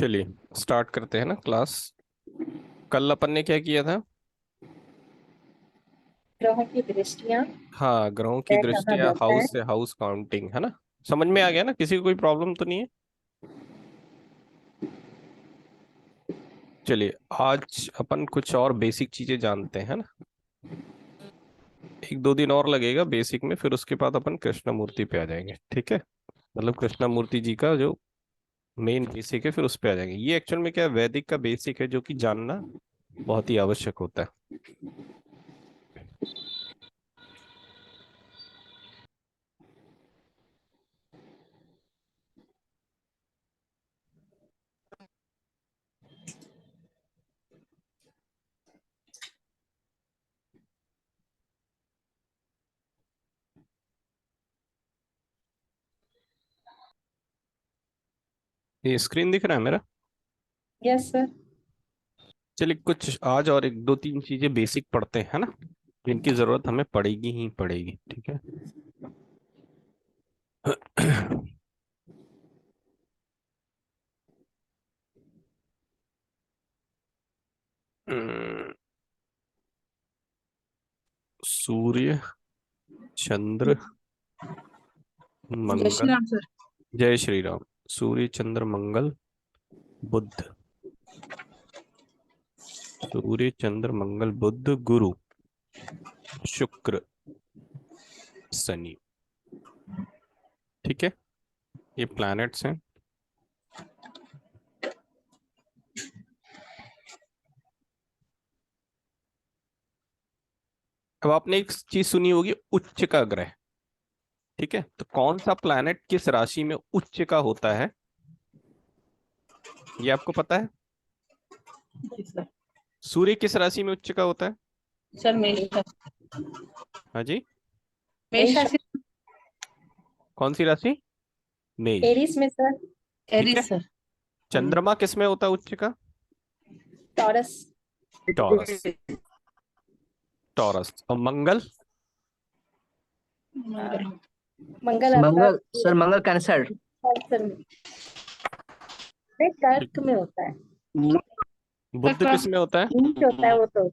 चलिए स्टार्ट करते हैं ना क्लास। कल अपन ने क्या किया था? ग्रहों की दृष्टियां हाँ, ग्रहों की तय कहा दृष्टिया, जाता है। हाउस से हाउस काउंटिंग, है ना। समझ में आ गया ना? किसी को कोई प्रॉब्लम तो नहीं है? चलिए आज अपन कुछ और बेसिक चीजें जानते हैं ना। एक दो दिन और लगेगा बेसिक में, फिर उसके बाद अपन कृष्णमूर्ति पे आ जाएंगे, ठीक है। मतलब कृष्णमूर्ति जी का जो मेन बेसिक है, फिर उस पे आ जाएंगे। ये एक्चुअल में क्या है, वैदिक का बेसिक है जो कि जानना बहुत ही आवश्यक होता है। ये स्क्रीन दिख रहा है मेरा? Yes sir. चलिए कुछ आज और एक दो तीन चीजें बेसिक पढ़ते हैं ना, जिनकी जरूरत हमें पड़ेगी ही पड़ेगी, ठीक है। सूर्य, चंद्र, जय श्री मंगल। राम सर। जय श्री राम। सूर्य, चंद्र, मंगल, बुध। सूर्य, चंद्र, मंगल, बुध, गुरु, शुक्र, शनि। ठीक है, ये प्लैनेट्स हैं। अब आपने एक चीज सुनी होगी, उच्च का ग्रह। ठीक है, तो कौन सा प्लैनेट किस राशि में उच्च का होता है, ये आपको पता है? जी सर। सूर्य किस राशि में उच्च का होता है? सर मेष हाँ जी। मेष राशि। कौन सी राशि? मेष। एरिस में सर। ठीक है। Aries sir. चंद्रमा किस में होता है उच्च का? टॉरस। टॉरस। टॉरस। और मंगल? मंगल आपका मंगल सर, मंगल कैंसर। कैंसर में कर्क में होता है। बुध किस में होता है? नीच होता है वो तो।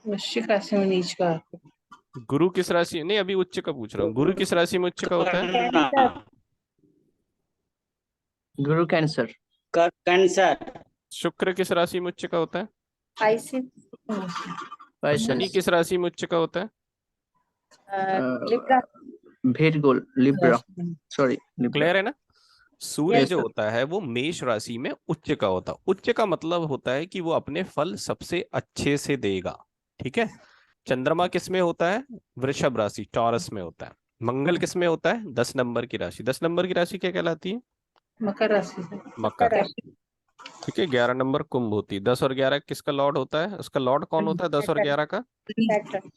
वृश्चिक राशि में नीच का। गुरु किस राशि, नहीं अभी उच्च का पूछ रहा हूँ, गुरु किस राशि में उच्च का होता है? कैंसर। गुरु कैंसर। कैंसर। शुक्र किस राशि में उच्च का होता है? आइसिस। शनि किस राशि में उच्च का होता है? लिब्रा। भेटगोल लिब्रा। Sorry, Libra. क्लियर है ना? सूर्य यस जो सर। होता है वो मेष राशि में उच्च का होता है। उच्च का मतलब होता है कि वो अपने फल सबसे अच्छे से देगा। ठीक है। चंद्रमा किस में होता है? वृषभ राशि, टॉरस में होता है। मंगल किस में होता है? 10 नंबर की राशि। 10 नंबर की राशि क्या कहलाती है? मकर राशि से। मकर। मकर राशि। ठीक है। 11 नंबर कुंभ होती है। 10 और 11 किसका लॉर्ड होता है? उसका लॉर्ड कौन होता है 10 और 11 का? सैटर्न।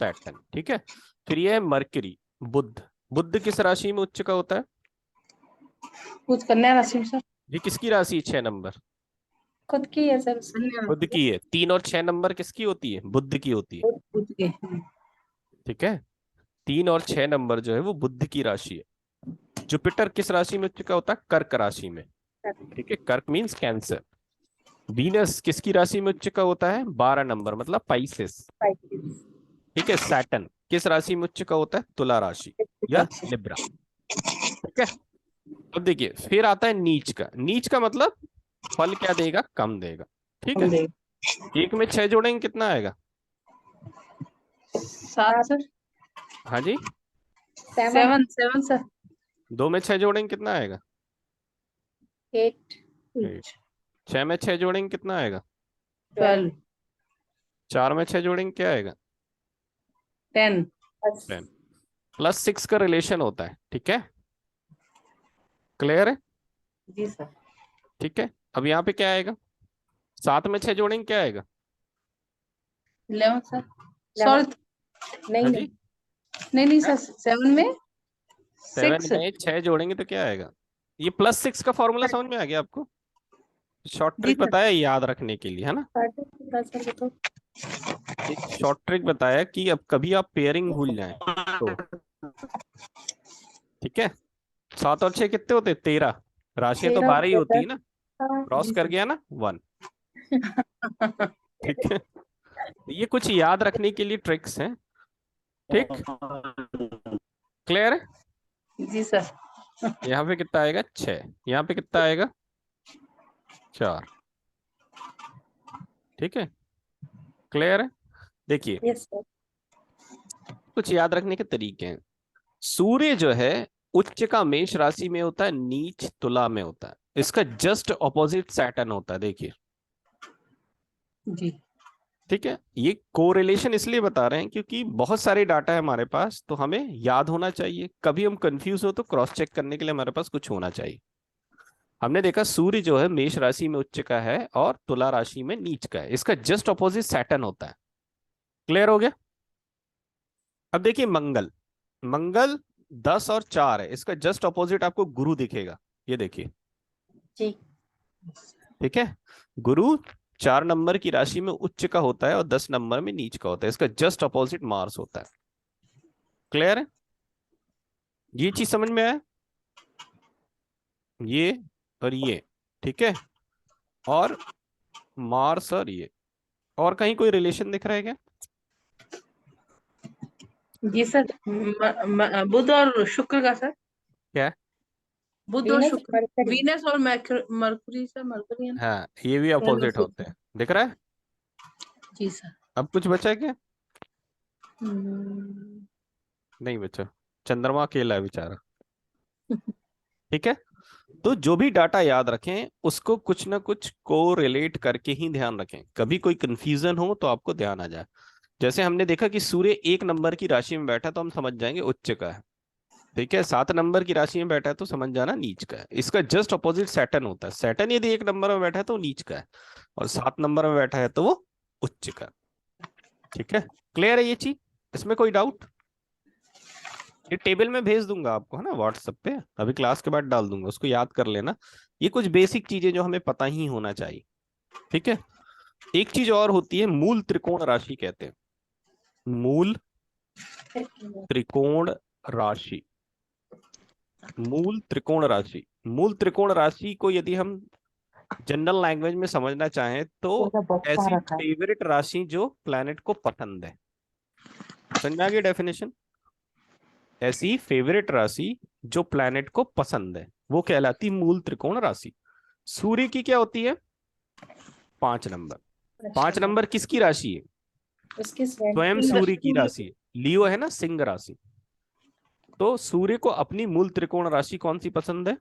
सैटर्न। ठीक है। फिर ये है मरकरी, बुध। बुध किस राशि में उच्च का होता है? खुद कन्या राशि में सर। ये किसकी राशि है? 6 नंबर खुद की है सर उसकी। बुध की है। 3 और 6 नंबर किसकी होती है? बुध की होती है। खुद के। ठीक है। 3 और 6 नंबर जो है वो बुध की राशि है। जुपिटर किस राशि में उच्च का होता है? कर्क राशि में। ठीक है, कर्क मीन्स कैंसर। वीनस किसकी राशि में उच्च का होता है? 12 नंबर, मतलब पाइसेस। ठीक है। सैटर्न किस राशि में उच्च का होता है? तुला राशि या लिब्रा। ठीक है। अब देखिए फिर आता है नीच का। नीच का मतलब फल क्या देगा? कम देगा। ठीक है। 1 में 6 जोड़ेंगे कितना आएगा? 7 सर। हाँ जी। 7 7 सर। 2 में 6 जोड़ेंगे कितना आएगा? 8। 8। 6 में 6 जोड़ेंगे कितना आएगा? 12 4 में 6 जोड़ेंगे क्या आएगा? 10 10। +6 का रिलेशन होता है। ठीक है। क्लियर है? जी सर। ठीक है। अब यहाँ पे क्या आएगा? 7 में 6 जोड़ेंगे क्या आएगा? 11 सर। सॉरी, नहीं हाँ नहीं। जी। नहीं सर, 7 में 7 6। में 6 जोड़ेंगे तो क्या आएगा? ये +6 का फॉर्मूला समझ में आ गया आपको? शॉर्ट जी ट्रिक सर। बताया याद रखने के लिए, है ना। सर तो एक शॉर्ट ट्रिक बताया कि अब कभी आप पेयरिंग भूल जाएं तो। ठीक है। 7 और 6 कितने होते? 13। राशियां तो Zero 12 ही होती है ना, हाँ, क्रॉस जी कर सर। गया ना 1। ठीक है, ये कुछ याद रखने के लिए ट्रिक्स हैं। ठीक, क्लियर है? जी सर। यहाँ पे कितना आएगा 6, यहाँ पे कितना आएगा 4। ठीक है, क्लियर है? देखिए yes sir. कुछ याद रखने के तरीके हैं। सूर्य जो है उच्च का मेष राशि में होता है, नीच तुला में होता है। इसका जस्ट ऑपोजिट सैटर्न होता है, देखिए। जी ठीक है, ये कोरिलेशन इसलिए बता रहे हैं क्योंकि बहुत सारे डाटा है हमारे पास, तो हमें याद होना चाहिए। कभी हम कंफ्यूज हो तो क्रॉस चेक करने के लिए हमारे पास कुछ होना चाहिए। हमने देखा सूर्य जो है मेष राशि में उच्च का है और तुला राशि में नीच का है, इसका जस्ट ऑपोजिट सैटर्न होता है। क्लियर हो गया? अब देखिए मंगल, मंगल 10 और 4 है, इसका जस्ट ऑपोजिट आपको गुरु दिखेगा, ये देखिए। जी ठीक है, गुरु 4 नंबर की राशि में उच्च का होता है और 10 नंबर में नीच का होता है, इसका जस्ट ऑपोजिट मार्स होता है। क्लियर है? ये चीज समझ में आया? ये और ये, ठीक है, और मार्स और ये, और कहीं कोई रिलेशन दिख रहा है क्या? जी सर। बुध और शुक्र का सर। क्या? बुध और Venus शुक्र। Mercury वीनस और मरकुरी सर, मरकुरी है ना। हाँ, ये भी अपोजिट होते हैं, दिख रहा है? जी सर। अब कुछ बचा है क्या? हम्म, नहीं बचा, चंद्रमा अकेला है बेचारा। ठीक है, तो जो भी डाटा याद रखें उसको कुछ ना कुछ को रिलेट करके ही ध्यान रखें, कभी कोई कंफ्यूजन हो तो आपको ध्यान आ जाए। जैसे हमने देखा कि सूर्य 1 नंबर की राशि में बैठा तो हम समझ जाएंगे उच्च का है। ठीक है, 7 नंबर की राशि में बैठा है तो समझ जाना नीच का है। इसका जस्ट अपोजिट सैटर्न होता है, सैटर्न यदि 1 नंबर में बैठा है तो नीच का है, और 7 नंबर में बैठा है तो वो उच्च का है। ठीक है, क्लियर है ये चीज? इसमें कोई डाउट? ये टेबल में भेज दूंगा आपको, है ना, व्हाट्सएप पे, अभी क्लास के बाद डाल दूंगा, उसको याद कर लेना। ये कुछ बेसिक चीजें जो हमें पता ही होना चाहिए। ठीक है, एक चीज और होती है, मूल त्रिकोण राशि कहते हैं। मूल त्रिकोण राशि, मूल त्रिकोण राशि, मूल त्रिकोण राशि को यदि हम जनरल लैंग्वेज में समझना चाहें तो पूरा बॉक्स ऐसी रखा है फेवरेट राशि जो प्लैनेट को पसंद है। समझ में आ गई डेफिनेशन? ऐसी फेवरेट राशि जो प्लैनेट को पसंद है वो कहलाती मूल त्रिकोण राशि। सूर्य की क्या होती है? 5 नंबर। 5 नंबर किसकी राशि है? उसके स्वयं स्वयं की सूर्य की राशि है, लियो है ना, सिंह राशि। तो सूर्य को अपनी मूल त्रिकोण राशि कौन सी पसंद है?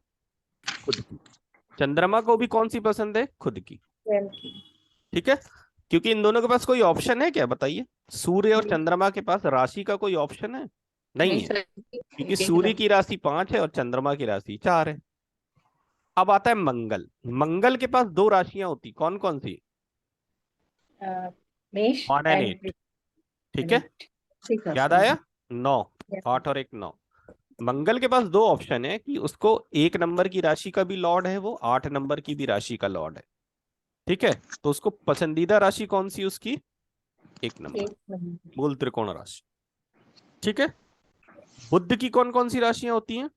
खुद की। चंद्रमा को भी कौन सी पसंद है? खुद की। स्वयं की ठीक है, क्योंकि इन दोनों के पास कोई ऑप्शन है क्या, बताइए? सूर्य और चंद्रमा के पास राशि का कोई ऑप्शन है? नहीं नहीं है, सर। क्योंकि एक सूर्य की राशि 5 है और चंद्रमा की राशि 4 है। अब आता है मंगल, मंगल के पास 2 राशियां होती, कौन कौन सी? मेष 1 and एंड 8। ठीक है, ठीक है याद सर। आया? 9, 8 और 1 9। मंगल के पास 2 ऑप्शन है कि उसको 1 नंबर की राशि का भी लॉर्ड है, वो 8 नंबर की भी राशि का लॉर्ड है। ठीक है, तो उसको पसंदीदा राशि कौन सी उसकी? 1 नंबर, एक नंबर मूल त्रिकोण राशि। ठीक है, बुध की कौन कौन सी राशियां होती हैं?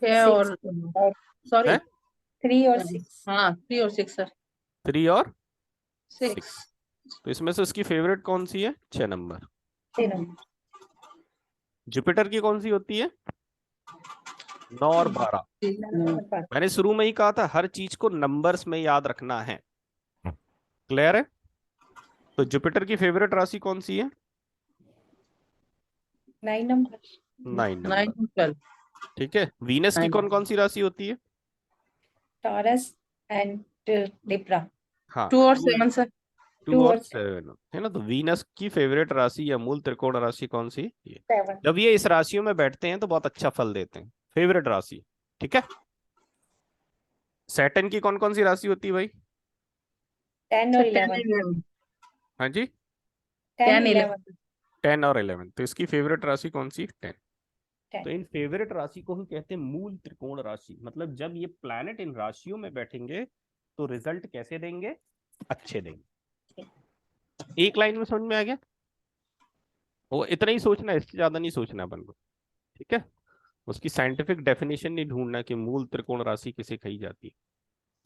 6 सिक्स और और सॉरी। है 3 और 6 हाँ 3 और 6 सर। 3 और 6। 6। तो इसमें से उसकी फेवरेट कौन सी है? 6 नंबर। 3 जुपिटर की कौन सी होती है? 9 और 12। नंबर मैंने शुरू में ही कहा था हर चीज को नंबर्स में याद रखना है। क्लियर है? तो जुपिटर की फेवरेट राशि कौन सी है? 9 नंबर 9 नंबर। 9 12। ठीक है, वीनस की 9। कौन कौन सी राशि होती है? टॉरस एंड लिब्रा हाँ, 2 और 2, 7 सर। 2 2 और और 7 है ना। तो वीनस की फेवरेट राशि या मूल त्रिकोण राशि कौन सी? ये। 7 जब ये इस राशियों में बैठते हैं तो बहुत अच्छा फल देते हैं, फेवरेट राशि। ठीक है, सैटर्न की कौन कौन सी राशि होती है भाई? 10 और 11 हाँ जी, 10 10 11 10 और 11। तो इसकी फेवरेट राशि कौन सी? 10। 10 तो इन फेवरेट राशि को ही कहते हैं मूल त्रिकोण राशि। मतलब जब ये प्लैनेट इन राशियों में बैठेंगे तो रिजल्ट कैसे देंगे? अच्छे देंगे। एक लाइन में समझ में आ गया? वो इतना ही सोचना है, इससे ज्यादा नहीं सोचना अपन को। ठीक है, उसकी साइंटिफिक डेफिनेशन नहीं ढूंढना कि मूल त्रिकोण राशि किसे कही जाती है।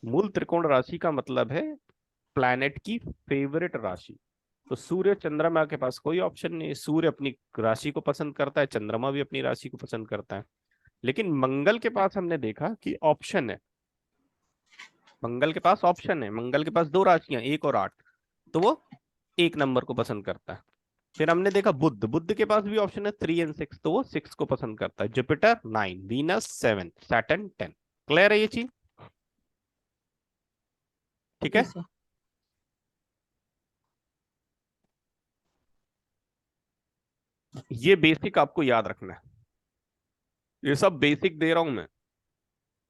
मूल त्रिकोण राशि का मतलब है प्लैनेट की फेवरेट राशि। तो सूर्य चंद्रमा के पास कोई ऑप्शन नहीं है, सूर्य अपनी राशि को पसंद करता है, चंद्रमा भी अपनी राशि को पसंद करता है। लेकिन मंगल के पास हमने देखा कि ऑप्शन है, मंगल के पास ऑप्शन है, मंगल के पास दो राशियां 1 और 8, तो वो 1 नंबर को पसंद करता है। फिर हमने देखा बुध, बुध के पास भी ऑप्शन है 3 और 6, तो वो 6 को पसंद करता है। Jupiter 9, Venus 7, Saturn 10। क्लियर है ये चीज? ठीक है। जी सर। ये बेसिक आपको याद रखना है, ये सब बेसिक दे रहा हूं मैं,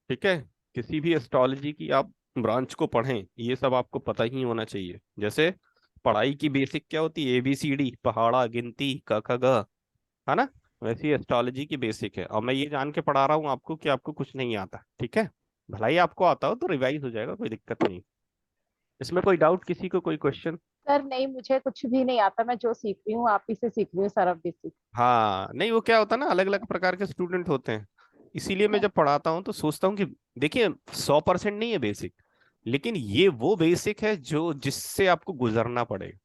ठीक है। किसी भी एस्ट्रोलॉजी की आप ब्रांच को पढ़ें, ये सब आपको पता ही होना चाहिए। जैसे पढ़ाई की बेसिक क्या होती है, ABCD, पहाड़ा, गिनती, क ख ग, है ना, वैसी एस्ट्रोलॉजी की बेसिक है। और मैं ये जान के पढ़ा रहा हूँ आपको कि आपको कुछ नहीं आता, ठीक है। भलाई आपको आता हो तो रिवाइज हो जाएगा, कोई दिक्कत नहीं। इसमें कोई डाउट, किसी को कोई क्वेश्चन? सर नहीं, मुझे कुछ भी नहीं आता, मैं जो सीख रही हूँ आप ही से सीख रही हूँ सारा बेसिक। हाँ, नहीं वो क्या होता है ना, अलग अलग प्रकार के स्टूडेंट होते हैं, इसीलिए मैं जब पढ़ाता हूँ तो सोचता हूँ कि देखिए 100% नहीं है बेसिक, लेकिन ये वो बेसिक है जो जिससे आपको गुजरना पड़ेगा।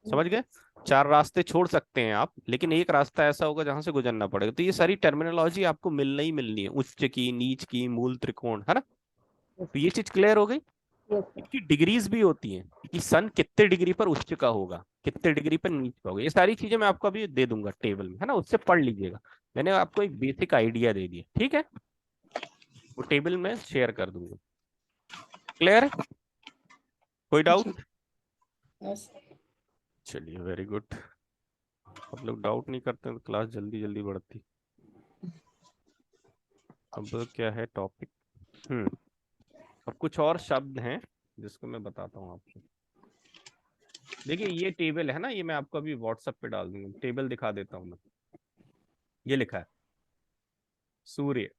समझ गए? 4 रास्ते छोड़ सकते हैं आप, लेकिन एक रास्ता ऐसा होगा जहां से गुजरना पड़ेगा। तो ये सारी टर्मिनोलॉजी आपको मिलना ही मिलनी है, उच्च की, नीच की, मूल त्रिकोण, है ना। तो ये चीज क्लियर हो गई। Yes sir. इनकी डिग्रीज भी होती हैं कि सन कितने डिग्री पर उच्च का होगा, कितने डिग्री पर नीच का होगा। ये सारी चीजें मैं आपको अभी दे दूंगा टेबल में, है ना, उससे पढ़ लीजिएगा। मैंने आपको एक बेसिक आइडिया दे दिया, ठीक है, वो टेबल में शेयर कर दूंगा। क्लियर है? कोई डाउट? चलिए, वेरी गुड। आप लोग डाउट नहीं करते तो क्लास जल्दी जल्दी बढ़ती। अब क्या है टॉपिक? अब कुछ और शब्द हैं जिसको मैं बताता हूँ आपको। देखिए ये टेबल है ना, ये मैं आपको अभी व्हाट्सएप पे डाल दूंगा, टेबल दिखा देता हूँ मैं। ये लिखा है सूर्य,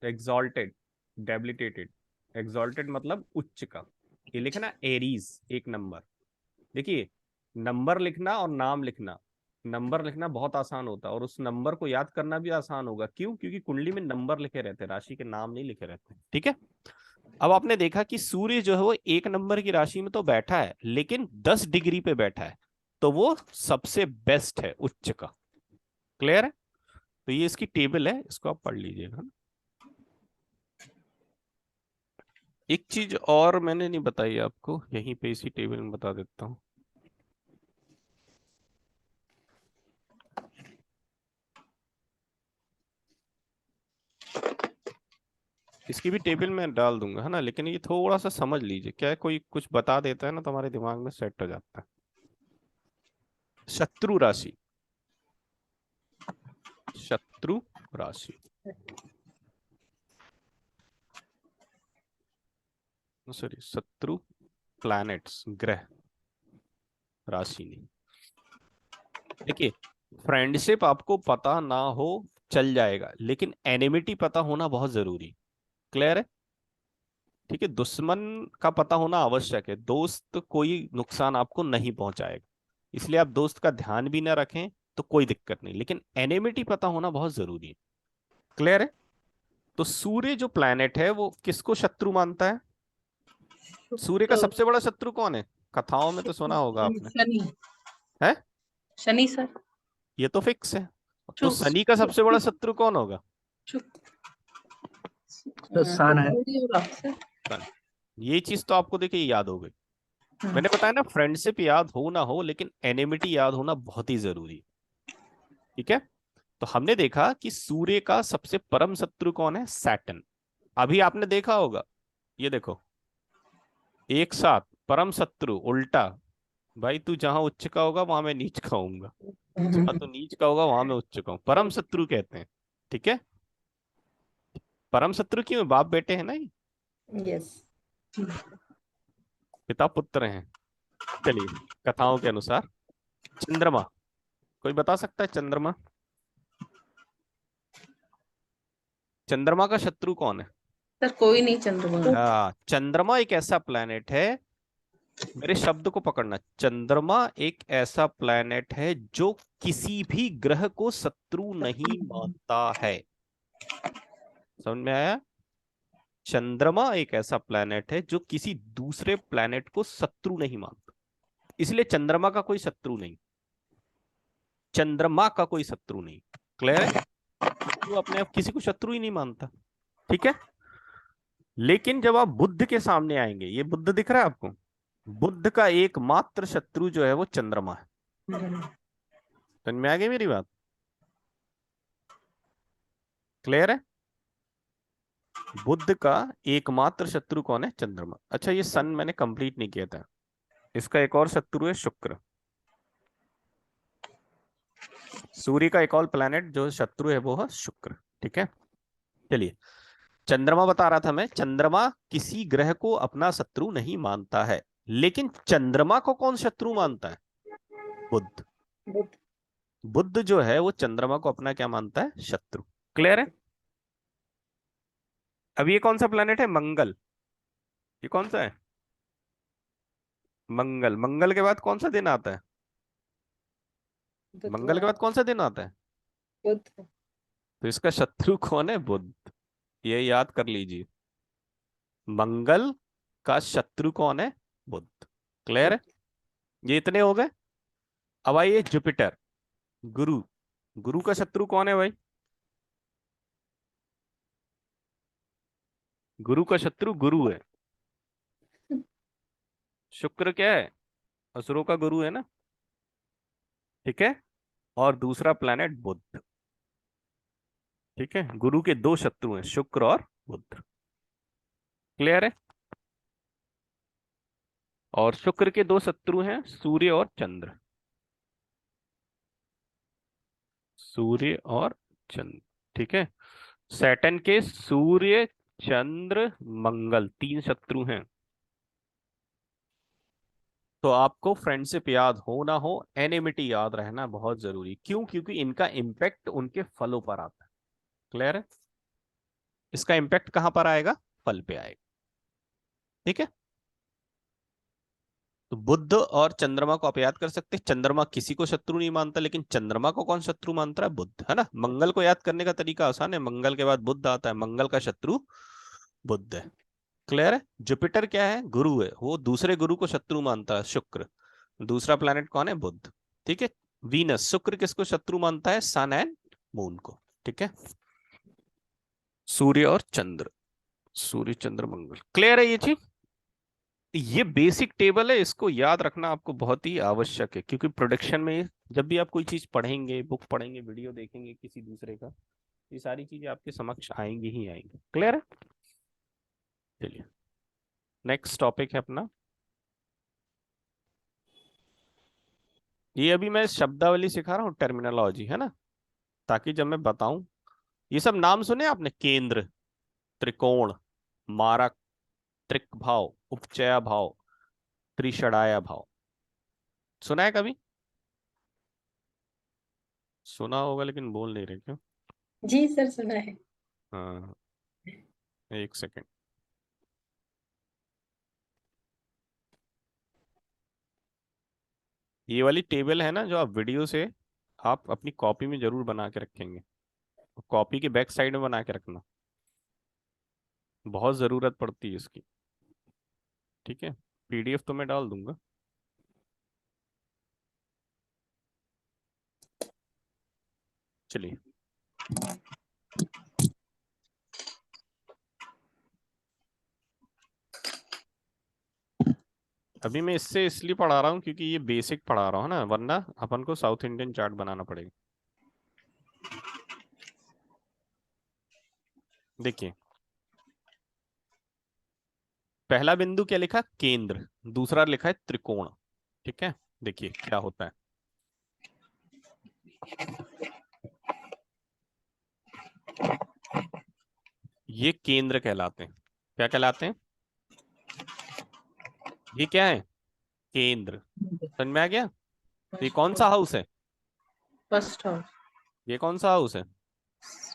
एग्जॉल्टेड, डेबिलिटेटेड। एग्जॉल्टेड मतलब उच्च का। ये लिखना एरीज 1 नंबर। देखिए नंबर लिखना और नाम लिखना, नंबर लिखना बहुत आसान होता है और उस नंबर को याद करना भी आसान होगा। क्यों? क्योंकि कुंडली में नंबर लिखे रहते हैं, राशि के नाम नहीं लिखे रहते, ठीक है। अब आपने देखा कि सूर्य जो है वो 1 नंबर की राशि में तो बैठा है, लेकिन 10 डिग्री पे बैठा है, तो वो सबसे बेस्ट है उच्च का। क्लियर है? तो ये इसकी टेबल है, इसको आप पढ़ लीजिएगा। एक चीज और मैंने नहीं बताई आपको, यहीं पे इसी टेबल में बता देता हूँ। इसकी भी टेबल में डाल दूंगा, है ना, लेकिन ये थोड़ा सा समझ लीजिए। क्या है, कोई कुछ बता देता है ना तो हमारे दिमाग में सेट हो जाता है। शत्रु राशि, शत्रु राशि, सॉरी, शत्रु प्लैनेट्स, ग्रह, राशि नहीं। देखिए फ्रेंडशिप आपको पता ना हो चल जाएगा, लेकिन एनिमिटी पता होना बहुत जरूरी। क्लियर है? ठीक है, दुश्मन का पता होना आवश्यक है। दोस्त कोई नुकसान आपको नहीं पहुंचाएगा, इसलिए आप दोस्त का ध्यान भी ना रखें तो कोई दिक्कत नहीं, लेकिन एनिमिटी पता होना बहुत जरूरी है। क्लियर है? तो सूर्य जो प्लैनेट है वो किसको शत्रु मानता है? सूर्य का तो सबसे बड़ा शत्रु कौन है? कथाओं में तो सुना होगा आपने, शनि। है? शनि सर। ये तो फिक्स है। तो चुप शनि का सबसे बड़ा शत्रु कौन होगा? चुप। तो सन है। सन। ये चीज तो आपको देखिए याद हो गई। मैंने बताया ना, फ्रेंडशिप याद हो ना हो, लेकिन एनिमिटी याद होना बहुत ही जरूरी है। ठीक है, तो हमने देखा कि सूर्य का सबसे परम शत्रु कौन है? सैटर्न। अभी आपने देखा होगा, ये देखो, एक साथ परम शत्रु उल्टा। भाई तू जहां उच्च का होगा वहां मैं नीच का होऊंगा, जहां तू नीच का होगा वहां मैं उच्च का हूं। परम शत्रु कहते हैं, ठीक है। परम शत्रु क्यों? बाप बेटे हैं ना ये, Yes. पिता पुत्र हैं। चलिए, कथाओं के अनुसार चंद्रमा, कोई बता सकता है चंद्रमा? चंद्रमा का शत्रु कौन है? सर कोई नहीं, चंद्रमा। हाँ, चंद्रमा एक ऐसा प्लेनेट है मेरे शब्द को पकड़ना। चंद्रमा एक ऐसा प्लैनेट है जो किसी भी ग्रह को शत्रु नहीं मानता है। समझ में आया? चंद्रमा एक ऐसा प्लैनेट है जो किसी दूसरे प्लैनेट को शत्रु नहीं मानता, इसलिए चंद्रमा का कोई शत्रु नहीं, चंद्रमा का कोई शत्रु नहीं। क्लियर है? वो अपने आप किसी को शत्रु ही नहीं मानता। ठीक है, लेकिन जब आप बुद्ध के सामने आएंगे, ये बुद्ध दिख रहा है आपको, बुद्ध का एकमात्र शत्रु जो है वो चंद्रमा है। समझ में आ गई मेरी बात? क्लियर है? बुद्ध का एकमात्र शत्रु कौन है? चंद्रमा। अच्छा, ये सन मैंने कंप्लीट नहीं किया था, इसका एक और शत्रु है शुक्र। सूर्य का एक और प्लैनेट जो शत्रु है वो है शुक्र। ठीक है, चलिए, चंद्रमा बता रहा था मैं। चंद्रमा किसी ग्रह को अपना शत्रु नहीं मानता है, लेकिन चंद्रमा को कौन शत्रु मानता है? बुद्ध। बुध, बुद्ध जो है वो चंद्रमा को अपना क्या मानता है? शत्रु। क्लियर है? अब ये कौन सा प्लैनेट है? मंगल। ये कौन सा है? मंगल। मंगल के बाद कौन सा दिन आता है? मंगल के बाद कौन सा दिन आता है? बुध, तो इसका शत्रु कौन है? बुद्ध। ये याद कर लीजिए, मंगल का शत्रु कौन है? बुद्ध। क्लियर है? ये इतने हो गए। अब आइए जुपिटर, गुरु। गुरु का शत्रु कौन है भाई? गुरु का शत्रु गुरु है। शुक्र क्या है? असुरों का गुरु है ना। ठीक है, और दूसरा प्लैनेट बुध। ठीक है, गुरु के दो शत्रु हैं, शुक्र और बुध। क्लियर है? और शुक्र के दो शत्रु हैं, सूर्य और चंद्र। सूर्य और चंद्र। ठीक है, सैटर्न के सूर्य, चंद्र, मंगल, तीन शत्रु हैं। तो आपको फ्रेंडशिप याद हो ना हो, एनिमिटी याद रहना बहुत जरूरी। क्यों? क्योंकि इनका इम्पैक्ट उनके फलों पर आता है। क्लियर है? इसका इम्पैक्ट कहां पर आएगा? फल पे आएगा। ठीक है, तो बुध और चंद्रमा को आप याद कर सकते हैं। चंद्रमा किसी को शत्रु नहीं मानता, लेकिन चंद्रमा को कौन शत्रु मानता है? बुध, है ना। मंगल को याद करने का तरीका आसान है, मंगल के बाद बुध आता है, मंगल का शत्रु बुध है। क्लियर है? जुपिटर क्या है? गुरु है, वो दूसरे गुरु को शत्रु मानता है, शुक्र। दूसरा प्लैनेट कौन है? बुध। ठीक है, वीनस, शुक्र किसको शत्रु मानता है? सन एंड मून को। ठीक है, सूर्य और चंद्र, सूर्य चंद्र मंगल। क्लियर है ये चीज? ये बेसिक टेबल है, इसको याद रखना आपको बहुत ही आवश्यक है, क्योंकि प्रोडक्शन में जब भी आप कोई चीज पढ़ेंगे, बुक पढ़ेंगे, वीडियो देखेंगे किसी दूसरे का, ये सारी चीजें आपके समक्ष आएंगी ही आएंगी। क्लियर है? चलिए, नेक्स्ट टॉपिक है अपना, ये अभी मैं शब्दावली सिखा रहा हूँ, टर्मिनोलॉजी, है ना, ताकि जब मैं बताऊं, ये सब नाम सुने आपने? केंद्र, त्रिकोण, मारक, त्रिक भाव, उपचया भाव, त्रिषडाया भाव, सुना है कभी? सुना होगा लेकिन बोल नहीं रहे, क्यों? जी सर सुना है। हाँ, एक सेकेंड। ये वाली टेबल है ना, जो आप वीडियो से आप अपनी कॉपी में जरूर बना के रखेंगे, कॉपी के बैक साइड में बना के रखना, बहुत जरूरत पड़ती है इसकी। ठीक है, पीडीएफ तो मैं डाल दूंगा। चलिए, अभी मैं इससे इसलिए पढ़ा रहा हूँ क्योंकि ये बेसिक पढ़ा रहा हूँ ना, वरना अपन को साउथ इंडियन चार्ट बनाना पड़ेगा। देखिए, पहला बिंदु क्या लिखा? केंद्र। दूसरा लिखा है त्रिकोण। ठीक है, देखिए क्या होता है। ये केंद्र कहलाते हैं। क्या कहलाते हैं? ये क्या है? केंद्र। समझ में आ गया? ये कौन सा हाउस है? फर्स्ट हाउस, ये कौन सा हाउस है?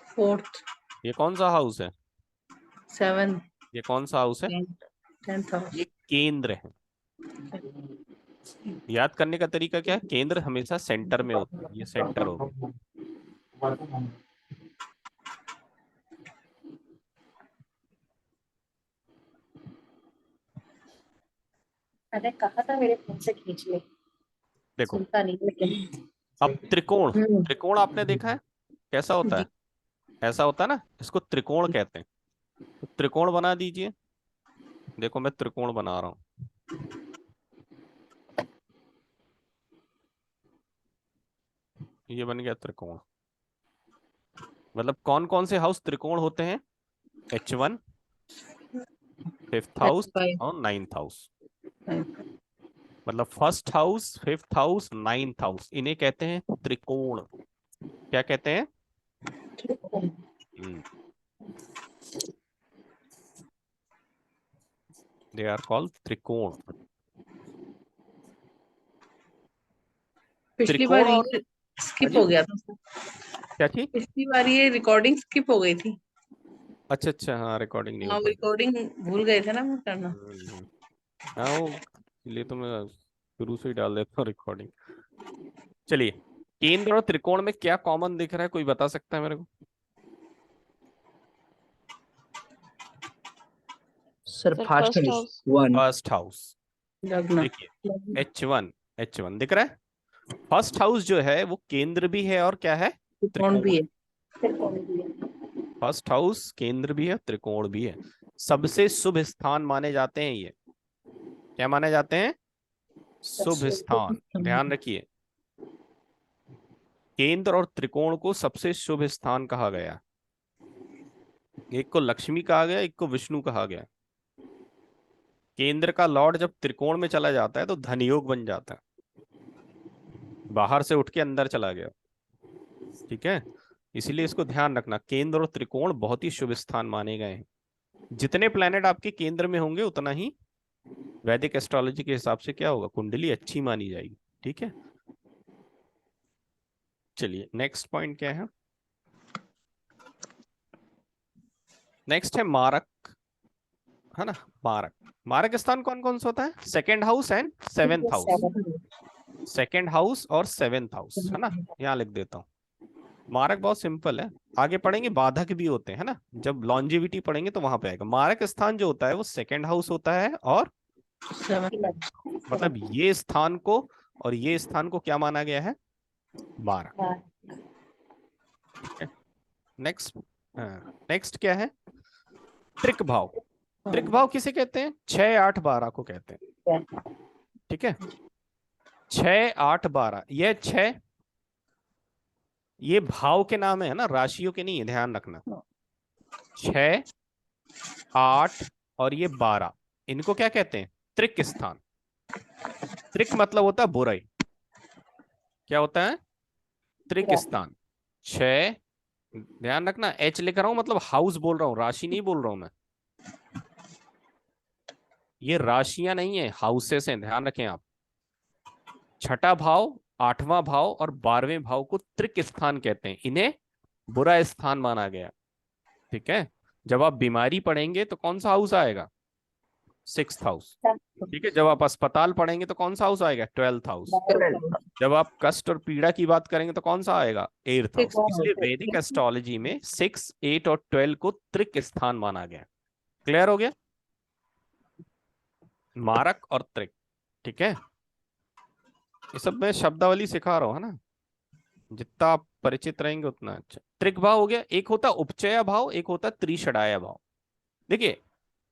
फोर्थ, ये कौन सा हाउस है? सेवन, ये कौन सा हाउस है? Tenth house. ये केंद्र है। याद करने का तरीका क्या है? केंद्र हमेशा सेंटर में होता है, ये सेंटर हो गया। मैंने कहा था मेरे फोन से खींच ले, देखो सुनता नहीं लेकिन। अब त्रिकोण, हम्म। त्रिकोण आपने देखा है कैसा होता है? ऐसा होता है ना, इसको त्रिकोण कहते हैं। तो त्रिकोण बना दीजिए। देखो मैं त्रिकोण बना रहा हूं, ये बन गया त्रिकोण। मतलब कौन कौन से हाउस त्रिकोण होते हैं? H1, 5th हाउस और 9th हाउस। मतलब first house, 5th house, 9th house, इन्हें कहते हैं त्रिकोण। क्या कहते हैं? दे आर कॉल्ड त्रिकोण। पिछली त्रिकोण बार और ये हाँ स्किप जी, हो गया था। क्या चीज? पिछली बार ये रिकॉर्डिंग स्किप हो गई थी। अच्छा अच्छा, हाँ रिकॉर्डिंग नहीं हो हाँ, पाई। रिकॉर्डिंग भूल गए थे ना मैं करना। हम्म, हाँ वो इसलिए तो मैं शुरू से ही डाल देता हूँ रिकॉर्डिंग। चलिए, केंद्र और त्रिकोण में क्या कॉमन दिख रहा है, कोई बता सकता है मेरे को? Sir sir first first house house. 1। First house, लग्न। देखिए H1 दिख रहा है। फर्स्ट हाउस जो है वो केंद्र भी है और क्या है? कौन भी त्रिकोण। है? फर्स्ट हाउस केंद्र भी है, त्रिकोण भी है। सबसे शुभ स्थान माने जाते हैं ये। क्या माने जाते हैं? शुभ स्थान। ध्यान रखिए, केंद्र और त्रिकोण को सबसे शुभ स्थान कहा गया। एक को लक्ष्मी कहा गया, एक को विष्णु कहा गया। केंद्र का लॉर्ड जब त्रिकोण में चला जाता है तो धनयोग बन जाता है, बाहर से उठ के अंदर चला गया। ठीक है, इसीलिए इसको ध्यान रखना, केंद्र और त्रिकोण बहुत ही शुभ स्थान माने गए हैं। जितने प्लेनेट आपके केंद्र में होंगे उतना ही वैदिक एस्ट्रोलॉजी के हिसाब से क्या होगा, कुंडली अच्छी मानी जाएगी। ठीक है, चलिए नेक्स्ट पॉइंट क्या है? नेक्स्ट है मारक, है ना? मारक, मारक स्थान कौन कौन सा होता है? Second house and 7th house. Second house और 7th हाउस, है ना? यहाँ लिख देता हूँ। मारक बहुत सिंपल है, आगे पढ़ेंगे बाधक भी होते हैं, है ना? जब लॉन्जिविटी पढ़ेंगे तो वहां पे आएगा। मारक स्थान जो होता है वो सेकेंड हाउस होता है, और मतलब ये स्थान को और ये स्थान को क्या माना गया है? मारक। नेक्स्ट, नेक्स्ट क्या है? त्रिक भाव। त्रिक भाव किसे कहते हैं? 6, 8, 12 को कहते हैं। ठीक है, 6, 8, 12, ये 6 ये भाव के नाम है ना, राशियों के नहीं है, ध्यान रखना। 6, 8 और ये 12, इनको क्या कहते हैं? त्रिक स्थान। त्रिक मतलब होता है बुराई। क्या होता है? त्रिक स्थान। 6, ध्यान रखना, H लिख रहा हूं मतलब हाउस बोल रहा हूं, राशि नहीं बोल रहा हूं मैं। ये राशियां नहीं है, हाउसेस हैं, ध्यान रखें आप। छठा भाव, 8वां भाव और 12वें भाव को त्रिक स्थान कहते हैं, इन्हें बुरा स्थान माना गया। ठीक है, जब आप बीमारी पढ़ेंगे तो कौन सा हाउस आएगा? 6th house. ठीक है, जब आप अस्पताल पढ़ेंगे तो कौन सा हाउस आएगा? 12th house. जब आप कष्ट और पीड़ा की बात करेंगे तो कौन सा आएगा? 8th house. इसलिए वैदिक एस्ट्रोलॉजी में 6, 8 और 12 को त्रिक स्थान माना गया। क्लियर हो गया? मारक और त्रिक। ठीक है, ये सब मैं शब्दावली सिखा रहा हूँ, है ना? जितना आप परिचित रहेंगे उतना अच्छा। त्रिक भाव हो गया, एक होता उपचय भाव, एक होता त्रिषडाय भाव। देखिए,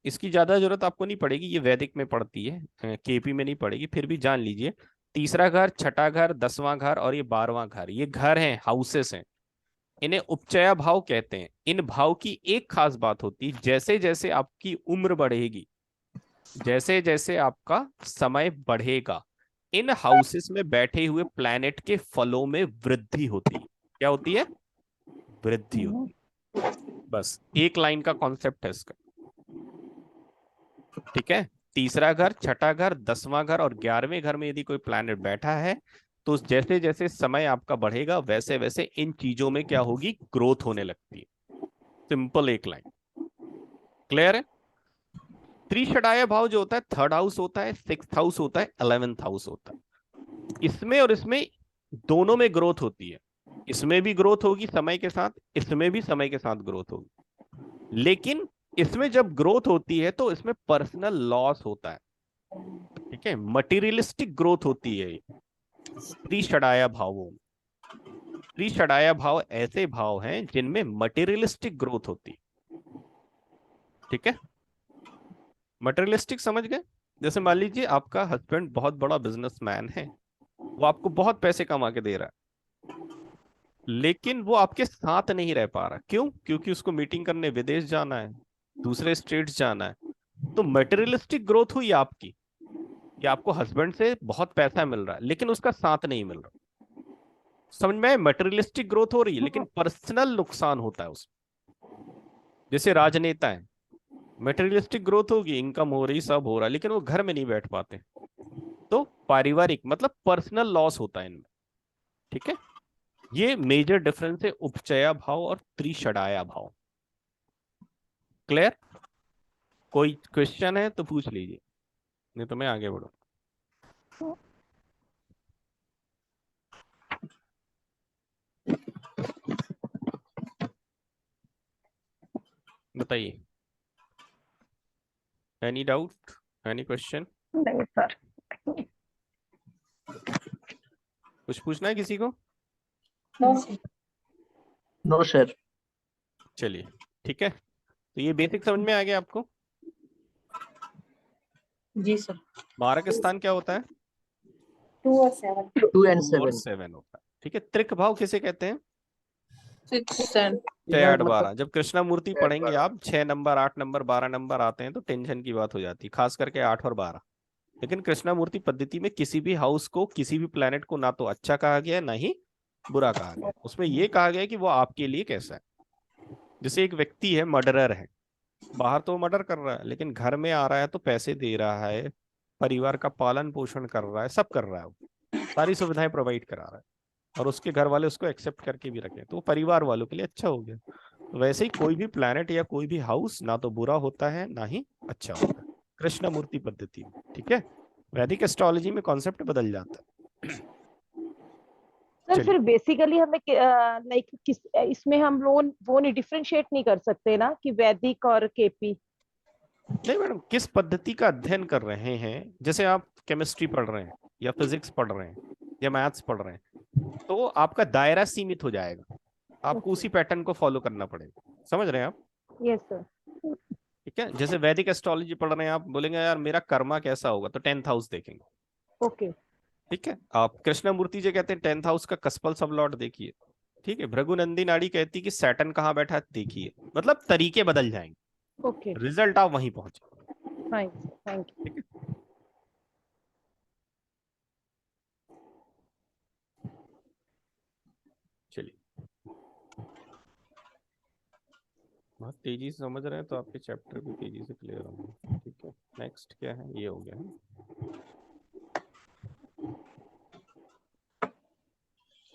इसकी ज्यादा जरूरत आपको नहीं पड़ेगी, ये वैदिक में पड़ती है, केपी में नहीं पड़ेगी, फिर भी जान लीजिए। तीसरा घर, छठा घर, 10वां घर और ये 12वां घर, ये घर हैं, हाउसेस हैं, इन्हें उपचय भाव कहते हैं। इन भाव की एक खास बात होती है, जैसे जैसे आपकी उम्र बढ़ेगी, जैसे जैसे आपका समय बढ़ेगा, इन हाउसेस में बैठे हुए प्लैनेट के फलों में वृद्धि होती है। क्या होती है? वृद्धि होती है। बस एक लाइन का कॉन्सेप्ट है इसका। ठीक है, तीसरा घर, छठा घर, 10वां घर और 11वें घर में यदि कोई प्लैनेट बैठा है तो जैसे जैसे समय आपका बढ़ेगा वैसे वैसे इन चीजों में क्या होगी? ग्रोथ होने लगती है। सिंपल एक लाइन। क्लियर है? त्रिषडाय भाव जो होता है, थर्ड हाउस होता है, सिक्स्थ हाउस होता है, 11th हाउस होता है। इसमें और इसमें दोनों में ग्रोथ होती है। इसमें भी ग्रोथ होगी समय के साथ, इसमें भी समय के साथ ग्रोथ होगी। लेकिन इसमें जब ग्रोथ होती है तो इसमें पर्सनल लॉस होता है। ठीक है, मटेरियलिस्टिक ग्रोथ होती है त्रिषडाया भावों में। त्रिषडाया भाव ऐसे भाव हैं जिनमें मटेरियलिस्टिक ग्रोथ होती है। ठीक है, मटेरियलिस्टिक समझ गए? जैसे मान लीजिए आपका हस्बैंड बहुत बड़ा बिजनेसमैन है, वो आपको बहुत पैसे कमा के दे रहा है, लेकिन वो आपके साथ नहीं रह पा रहा। क्यों? क्योंकि उसको मीटिंग करने विदेश जाना है, दूसरे स्टेट्स जाना है। तो मटेरियलिस्टिक ग्रोथ हुई आपकी कि आपको हस्बैंड से बहुत पैसा मिल रहा है लेकिन उसका साथ नहीं मिल रहा। समझ में? मटेरियलिस्टिक ग्रोथ हो रही है लेकिन पर्सनल नुकसान होता है उसमें। जैसे राजनेता है, मटेरियलिस्टिक ग्रोथ होगी, इनकम हो रही, सब हो रहा है, लेकिन वो घर में नहीं बैठ पाते, तो पारिवारिक मतलब पर्सनल लॉस होता है इनमें। ठीक है, ये मेजर डिफरेंस है उपचया भाव और त्रिषडाया भाव। क्लियर? कोई क्वेश्चन है तो पूछ लीजिए, नहीं तो मैं आगे बढ़ू। बताइए, एनी डाउट, एनी क्वेश्चन? नहीं सर। कुछ पूछना है किसी को? No sir. No sir. चलिए, ठीक है, तो ये बेसिक समझ में आ गया आपको। जी सर। मारक स्थान क्या होता है? 2 और 7। 2 and और 7। 7 होता है। ठीक है, त्रिक भाव किसे कहते हैं? 6 and 6 8 मतलब 12। जब कृष्णामूर्ति 6, 8, पढ़ेंगे 12। आप, 6 नंबर 8 नंबर 12 नंबर आते हैं तो टेंशन की बात हो जाती है, खास करके 8 और 12। लेकिन कृष्णामूर्ति पद्धति में किसी भी हाउस को, किसी भी प्लेनेट को ना तो अच्छा कहा गया है ना ही बुरा कहा गया है। उसमें यह कहा गया है कि वो आपके लिए कैसा है। जैसे एक व्यक्ति है, मर्डरर है, बाहर तो मर्डर कर रहा है लेकिन घर में आ रहा है तो पैसे दे रहा है, परिवार का पालन पोषण कर रहा है, सब कर रहा है, वो सारी सुविधाएं प्रोवाइड करा रहा है, और उसके घर वाले उसको एक्सेप्ट करके भी रखे, तो वो परिवार वालों के लिए अच्छा हो गया। तो वैसे ही कोई भी प्लैनेट या कोई भी हाउस ना तो बुरा होता है ना ही अच्छा होता है कृष्णमूर्ति पद्धति में। ठीक है, वैदिक एस्ट्रोलॉजी में कॉन्सेप्ट बदल जाता है। सर चलिए, फिर बेसिकली हमें लाइक किस इसमें हम लोग वो नहीं डिफरेंशिएट नहीं कर सकते ना कि वैदिक और केपी। नहीं मैडम, किस पद्धति का अध्ययन कर रहे हैं? जैसे आप केमिस्ट्री पढ़ रहे हैं या फिजिक्स पढ़ रहे हैं या मैथ्स पढ़ रहे हैं, तो आपका दायरा सीमित हो जाएगा, आपको उसी पैटर्न को फॉलो करना पड़ेगा। समझ रहे हैं आप? Yes sir. ठीक है, जैसे वैदिक एस्ट्रोलॉजी पढ़ रहे हैं, आप बोलेंगे यार मेरा कर्मा कैसा होगा, तो 10th हाउस देखेंगे। ओके। ठीक है, आप कृष्णमूर्ति जी कहते हैं 10th हाउस का कस्पल सब लॉर्ड देखिए। ठीक है, भृगुनंदी नाड़ी कहती है कि सैटर्न कहाँ बैठा है देखिए। मतलब तरीके बदल जाएंगे, ओके। रिजल्ट आप वहीं पहुंचे। Fine thank you. ठीक है, चलिए, बहुत तेजी से समझ रहे हैं तो आपके चैप्टर भी तेजी से क्लियर होंगे। ठीक है, नेक्स्ट क्या है, ये हो गया है,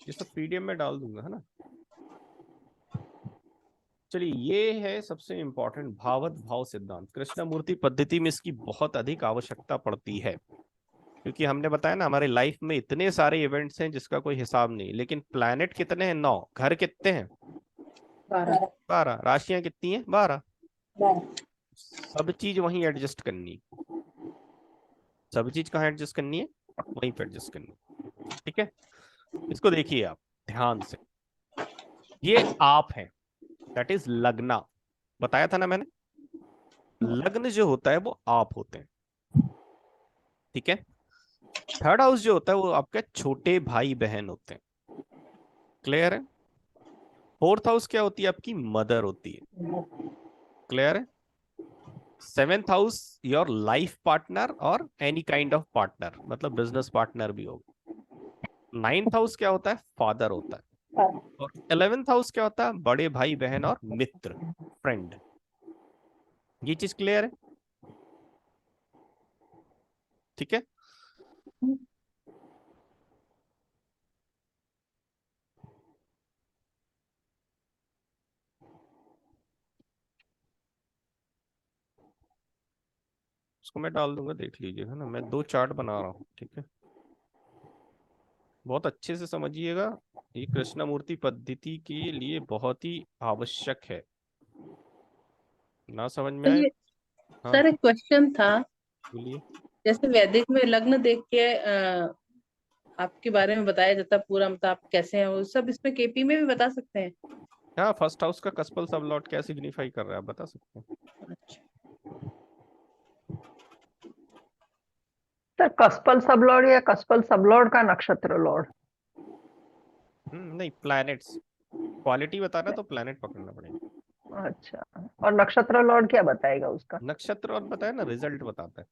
ये सब पीडीएफ में डाल दूंगा, है ना। चलिए, ये है सबसे इंपॉर्टेंट भावत भाव सिद्धांत। कृष्णमूर्ति पद्धति में इसकी बहुत अधिक आवश्यकता पड़ती है, क्योंकि हमने बताया ना हमारे लाइफ में इतने सारे इवेंट्स हैं जिसका कोई हिसाब नहीं। लेकिन प्लैनेट कितने हैं? 9। घर कितने हैं? 12। 12। राशियां कितनी हैं? 12। 12। सब चीज वहीं एडजस्ट करनी, सब चीज कहाँ एडजस्ट करनी है? वहीं पे एडजस्ट करनी है। ठीक है, इसको देखिए आप ध्यान से, ये आप है, दैट इज लग्ना। बताया था ना मैंने, लग्न जो होता है वो आप होते हैं। ठीक है, थर्ड हाउस जो होता है वो आपके छोटे भाई बहन होते हैं। क्लियर है? फोर्थ हाउस क्या होती है? आपकी मदर होती है। क्लियर है? Seventh house your life partner और एनी काइंड ऑफ पार्टनर, मतलब बिजनेस पार्टनर भी होगा। नाइन्थ हाउस क्या होता है? फादर होता है। और 11th हाउस क्या होता है? बड़े भाई बहन और मित्र, फ्रेंड। ये चीज क्लियर है? ठीक है, उसको मैं डाल दूंगा, देख लीजिएगा ना, मैं 2 चार्ट बना रहा हूँ, ठीक है। बहुत अच्छे से समझिएगा, ये कृष्णमूर्ति पद्धति के लिए बहुत ही आवश्यक है। ना समझ में आए? हाँ सर एक क्वेश्चन था, बोलिए। जैसे वैदिक में लग्न देख के आपके बारे में बताया जाता है पूरा, मतलब आप कैसे हैं वो सब, इसमें केपी में भी बता सकते हैं? हाँ, फर्स्ट हाउस का कस्पल सबलॉट क्या सिग्निफाई कर रहा है, आप बता सकते हैं। अच्छा, सर कस्पल सबलॉर्ड या कस्पल सबलॉर्ड का नक्षत्र लॉर्ड? नहीं, प्लैनेट्स क्वालिटी बताना तो प्लैनेट पकड़ना पड़ेगा। अच्छा, और नक्षत्र लॉर्ड क्या बताएगा उसका? नक्षत्र और बताया ना, रिजल्ट बताता है।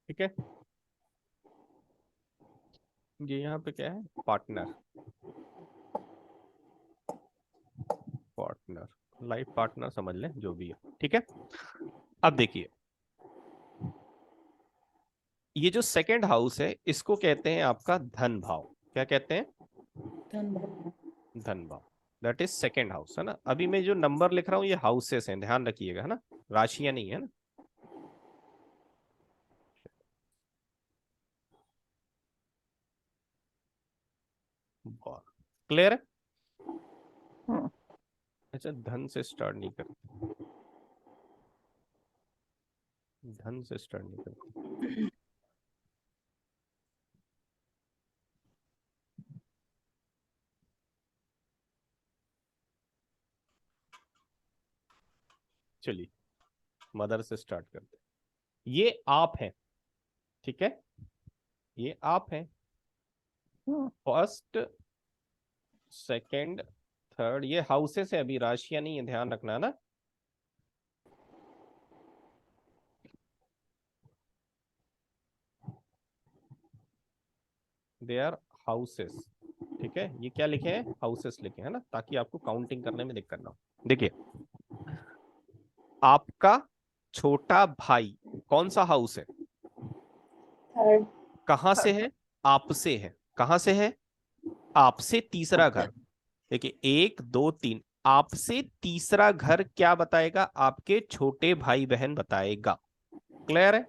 ठीक है, ये यहाँ पे क्या है, पार्टनर, पार्टनर लाइफ पार्टनर समझ लें, जो भी है, ठीक है। अब देखिए, ये जो सेकंड हाउस है इसको कहते हैं आपका धन भाव। क्या कहते हैं? धन्यवाद। धन भाव, दैट इज सेकंड हाउस, है ना। अभी मैं जो नंबर लिख रहा हूँ ये हाउसेस हैं, ध्यान रखिएगा, है ना, राशियां नहीं है ना। क्लियर है? हम्म, अच्छा, धन से स्टार्ट नहीं करते, धन से स्टार्ट नहीं करते। चलिए मदर से स्टार्ट करते हैं। ये आप हैं, ठीक है, ये आप हैं। हम्म, फर्स्ट, सेकंड, थर्ड, ये हाउसेस है, अभी राशियां नहीं है, ध्यान रखना ना। दे आर हाउसेस, ठीक है। ये क्या लिखे हैं? हाउसेस लिखे हैं ना, ताकि आपको काउंटिंग करने में दिक्कत ना हो। देखिए, आपका छोटा भाई कौन सा हाउस है? थर्ड। कहां से है? आपसे है। कहां से है? आपसे तीसरा घर। देखिए 1 2 3, आपसे तीसरा घर क्या बताएगा? आपके छोटे भाई बहन बताएगा। क्लियर है?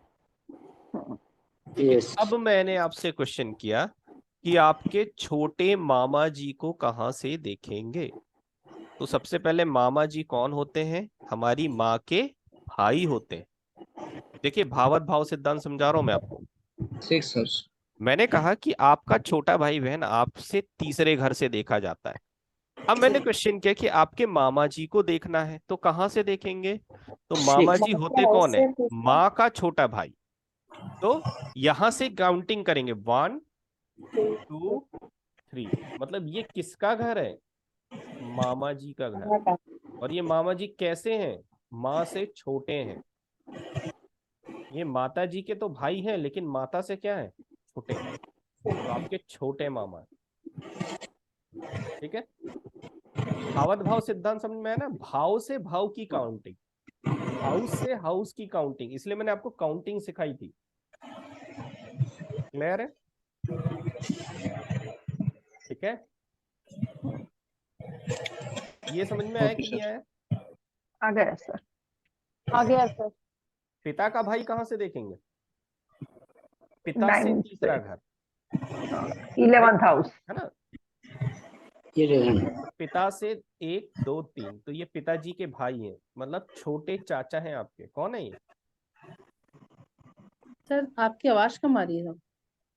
Yes. अब मैंने आपसे क्वेश्चन किया कि आपके छोटे मामा जी को कहां से देखेंगे? तो सबसे पहले मामा जी कौन होते हैं? हमारी माँ के भाई होते हैं। देखिए भावार्थ भाव सिद्धांत समझा रहा हूं मैं आपको। 6 sir. मैंने कहा कि आपका छोटा भाई बहन आपसे तीसरे घर से देखा जाता है। अब मैंने क्वेश्चन किया कि आपके मामा जी को देखना है तो कहां से देखेंगे? तो मामा जी होते कौन है? माँ का छोटा भाई। तो यहां से काउंटिंग करेंगे 1 2 3, मतलब ये किसका घर है? मामा जी का घर। और ये मामा जी कैसे हैं? माँ से छोटे हैं। ये माता जी के तो भाई हैं, लेकिन माता से क्या है? छोटे हैं। तो आपके छोटे मामा हैं। ठीक है, भावार्थ भाव सिद्धांत समझ में आया ना? भाव से भाव की काउंटिंग, हाउस से हाउस की काउंटिंग, इसलिए मैंने आपको काउंटिंग सिखाई थी। क्लियर है? ठीक है, ये समझ में आया Okay, कि नहीं sir. आया? आ गया सर। आ गया सर। पिता का भाई कहां से देखेंगे? पिता से 9 तीसरा से घर, 11th हाउस। है ना। 11. पिता से 1 2 3, तो ये पिताजी के भाई हैं, मतलब छोटे चाचा हैं आपके। कौन है ये? सर आपकी आवाज कम आ रही है।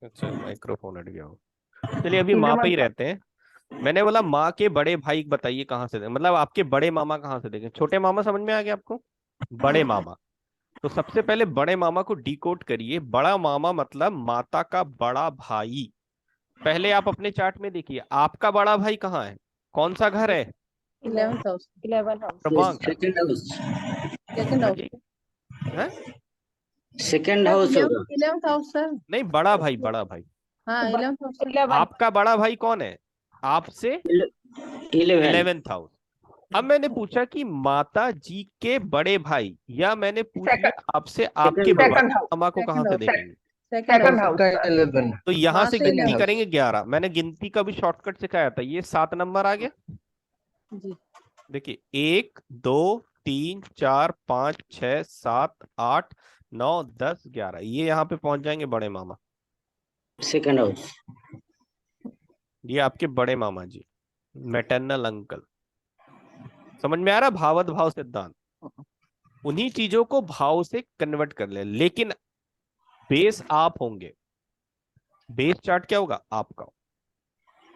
अच्छा, माइक्रोफोन हट गया हो। चलिए अभी माँ पे ही 11th रहते हैं। मैंने बोला माँ के बड़े भाई बताइए कहाँ से देखें, मतलब आपके बड़े मामा कहाँ से देखें? छोटे मामा समझ में आ गया आपको? बड़े मामा। तो सबसे पहले बड़े मामा को डिकोड करिए। बड़ा मामा मतलब माता का बड़ा भाई। पहले आप अपने चार्ट में देखिए, आपका बड़ा भाई कहाँ है? कौन सा घर है? 11th house. 11 हाउस। क्रमांक Second house. सेकंड हाँ हाउस। जी, है सेकंड हाउस होगा। 11th house sir. नहीं, बड़ा भाई, बड़ा भाई। हाँ 11th हाउस। 11 आपका बड़ा भाई कौन है? आपसे 11 11th हाउस। अब मैंने पूछा कि माता जी के बड़े भाई, या मैंने पूछ लिया आपसे आपके Second बाबा second house, मामा को कहाँ से second देखेंगे? Second second house. house, sir. 11 तो यहां वहां से से गिनती 11 करेंगे 11। मैंने गिनती का भी शॉर्टकट सिखाया था, ये 7 नंबर आ गया। जी। देखिए 1 2 3 4 5 6 7 8 9 10 11, ये यहाँ पे पहुंच जाएंगे बड़े मामा। Second house. ये आपके बड़े मामा जी, मैटरनल अंकल। समझ में आ रहा भावत भाव सिद्धांत? उन्हीं चीजों को भाव से कन्वर्ट कर ले, लेकिन बेस आप होंगे। बेस चार्ट क्या होगा आपका?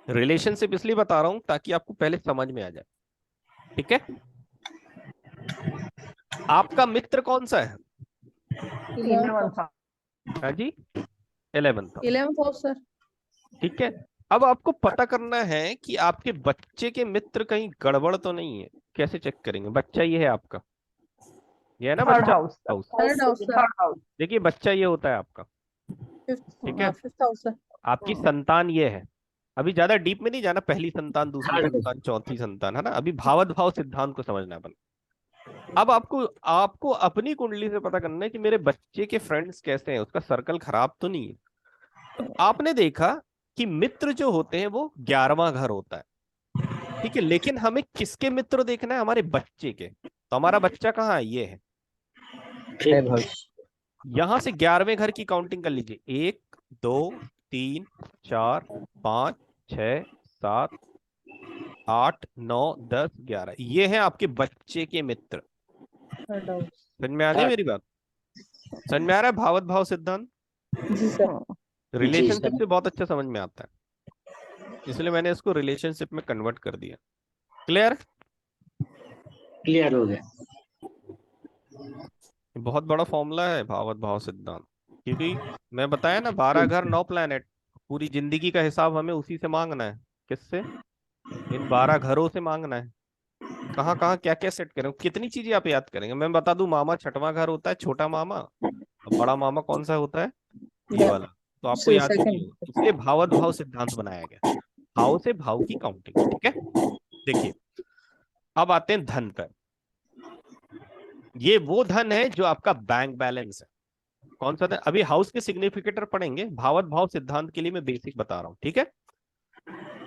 रिलेशनशिप इसलिए बता रहा हूं ताकि आपको पहले समझ में आ जाए, ठीक है? आपका मित्र कौन सा है? 11th house. हाँ जी, 11th। 11th house sir. ठीक है। अब आपको पता करना है कि आपके बच्चे के मित्र कहीं गड़बड़ तो नहीं है। कैसे चेक करेंगे? बच्चा ये है आपका, ये है ना Third बच्चा house, sir. House. Third house sir. Third house. देखिए बच्चा ये होता है आपका, ठीक है? 5th house sir. आपकी संतान ये है। अभी ज्यादा डीप में नहीं जाना, पहली संतान, दूसरी Third house. संतान, चौथी संतान, है ना? अभी भावत भाव सिद्धांत को समझना है अपन। अब आपको आपको अपनी कुंडली से पता करना है कि मेरे बच्चे के फ्रेंड्स कैसे हैं, उसका सर्कल खराब तो नहीं है। तो आपने देखा कि मित्र जो होते हैं वो 11वां घर होता है, ठीक है? लेकिन हमें किसके मित्र देखना है? हमारे बच्चे के। तो हमारा बच्चा कहाँ है? ये है। Fifth house. यहां से 11वें घर की काउंटिंग कर लीजिए। 1 2 3 4 5 6 7 8 9 10 11, ये हैं आपके बच्चे के मित्र। Third house. समझ में आ गई मेरी बात? समझ में आ रहा है भावत भाव सिद्धांत? जी सर। Relationship sir. से बहुत अच्छा समझ में आता है, इसलिए मैंने इसको रिलेशनशिप में कन्वर्ट कर दिया। क्लियर? क्लियर हो गया। बहुत बड़ा फॉर्मूला है भावत भाव सिद्धांत, क्योंकि मैं बताया ना 12 घर 9 प्लैनेट, पूरी जिंदगी का हिसाब हमें उसी से मांगना है। किससे? इन 12 घरों से मांगना है। कहाँ कहाँ क्या क्या सेट करें, कितनी चीजें आप याद करेंगे? मैं बता दूं, मामा 6वां घर होता है, छोटा मामा। अब बड़ा मामा कौन सा होता है? ये वाला। तो आपको याद ही नहीं होगा, इसलिए भावत भाव सिद्धांत बनाया गया। भाव से भाव की काउंटिंग, ठीक है? देखिए अब आते हैं धन पर। ये वो धन है जो आपका बैंक बैलेंस है। कौन सा धन? अभी हाउस के सिग्निफिकेटर पढ़ेंगे, भावत भाव सिद्धांत के लिए मैं बेसिक बता रहा हूं, ठीक है?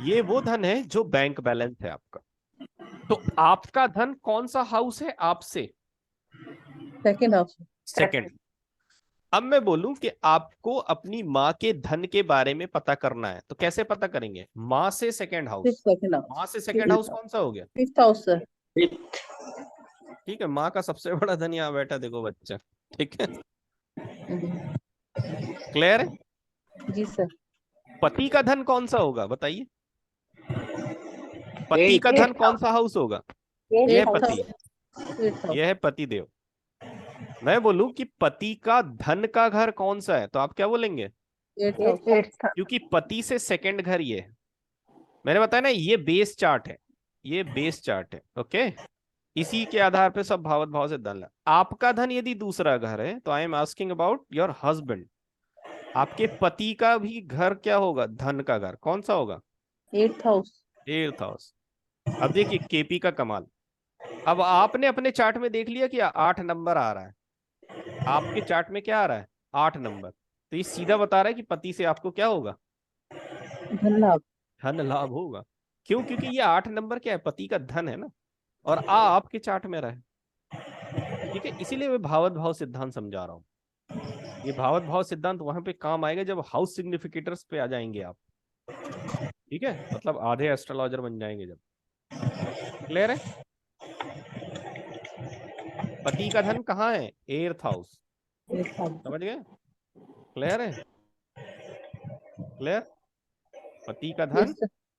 ये वो धन है जो बैंक बैलेंस है आपका। तो आपका धन कौन सा हाउस है आपसे? Second house. सेकंड। अब मैं बोलूं कि आपको अपनी माँ के धन के बारे में पता करना है, तो कैसे पता करेंगे? माँ से सेकंड हाउस। Second house. माँ से सेकंड हाउस कौन सा हो गया? 5th house sir. फिफ्थ। ठीक है, माँ का सबसे बड़ा धन यहाँ बैठा, देखो बच्चा, ठीक है? क्लियर है? जी सर। पति का धन कौन सा होगा बताइए? पति का धन कौन सा हाउस होगा? यह है पति, 8th हाउस। यह है पति देव। मैं बोलूं कि पति का धन का घर कौन सा है, तो आप क्या बोलेंगे? 8th house. 8th. क्योंकि पति से सेकंड घर ये है। मैंने बताया ना, ये बेस चार्ट है, ये बेस चार्ट है, ओके? इसी के आधार पे सब भावत भाव से धन है। आपका धन यदि दूसरा घर है, तो I am asking about your husband. आपके पति का भी घर क्या होगा? धन का घर कौन सा होगा? 8th house. 8th house. अब देखिए केपी का कमाल। अब आपने अपने चार्ट में देख लिया कि 8 नंबर आ रहा है। आपके चार्ट में क्या आ रहा है? 8 नंबर। तो ये सीधा बता रहा है कि पति से आपको क्या होगा? धन लाभ। धन लाभ होगा। क्यों? क्योंकि ये 8 नंबर क्या है? पति का धन है ना, और आपके चार्ट में रहा है, ठीक है? इसीलिए मैं भावत भाव सिद्धांत समझा रहा हूँ। ये भावत भाव सिद्धांत वहां पे काम आएगा जब हाउस सिग्निफिकेटर्स पे आ जाएंगे आप, ठीक है? मतलब आधे एस्ट्रोलॉजर बन जाएंगे जब। क्लियर है? पति का धन कहाँ है? 8th house. 8th house. समझ गए? क्लियर है? क्लियर? पति का धन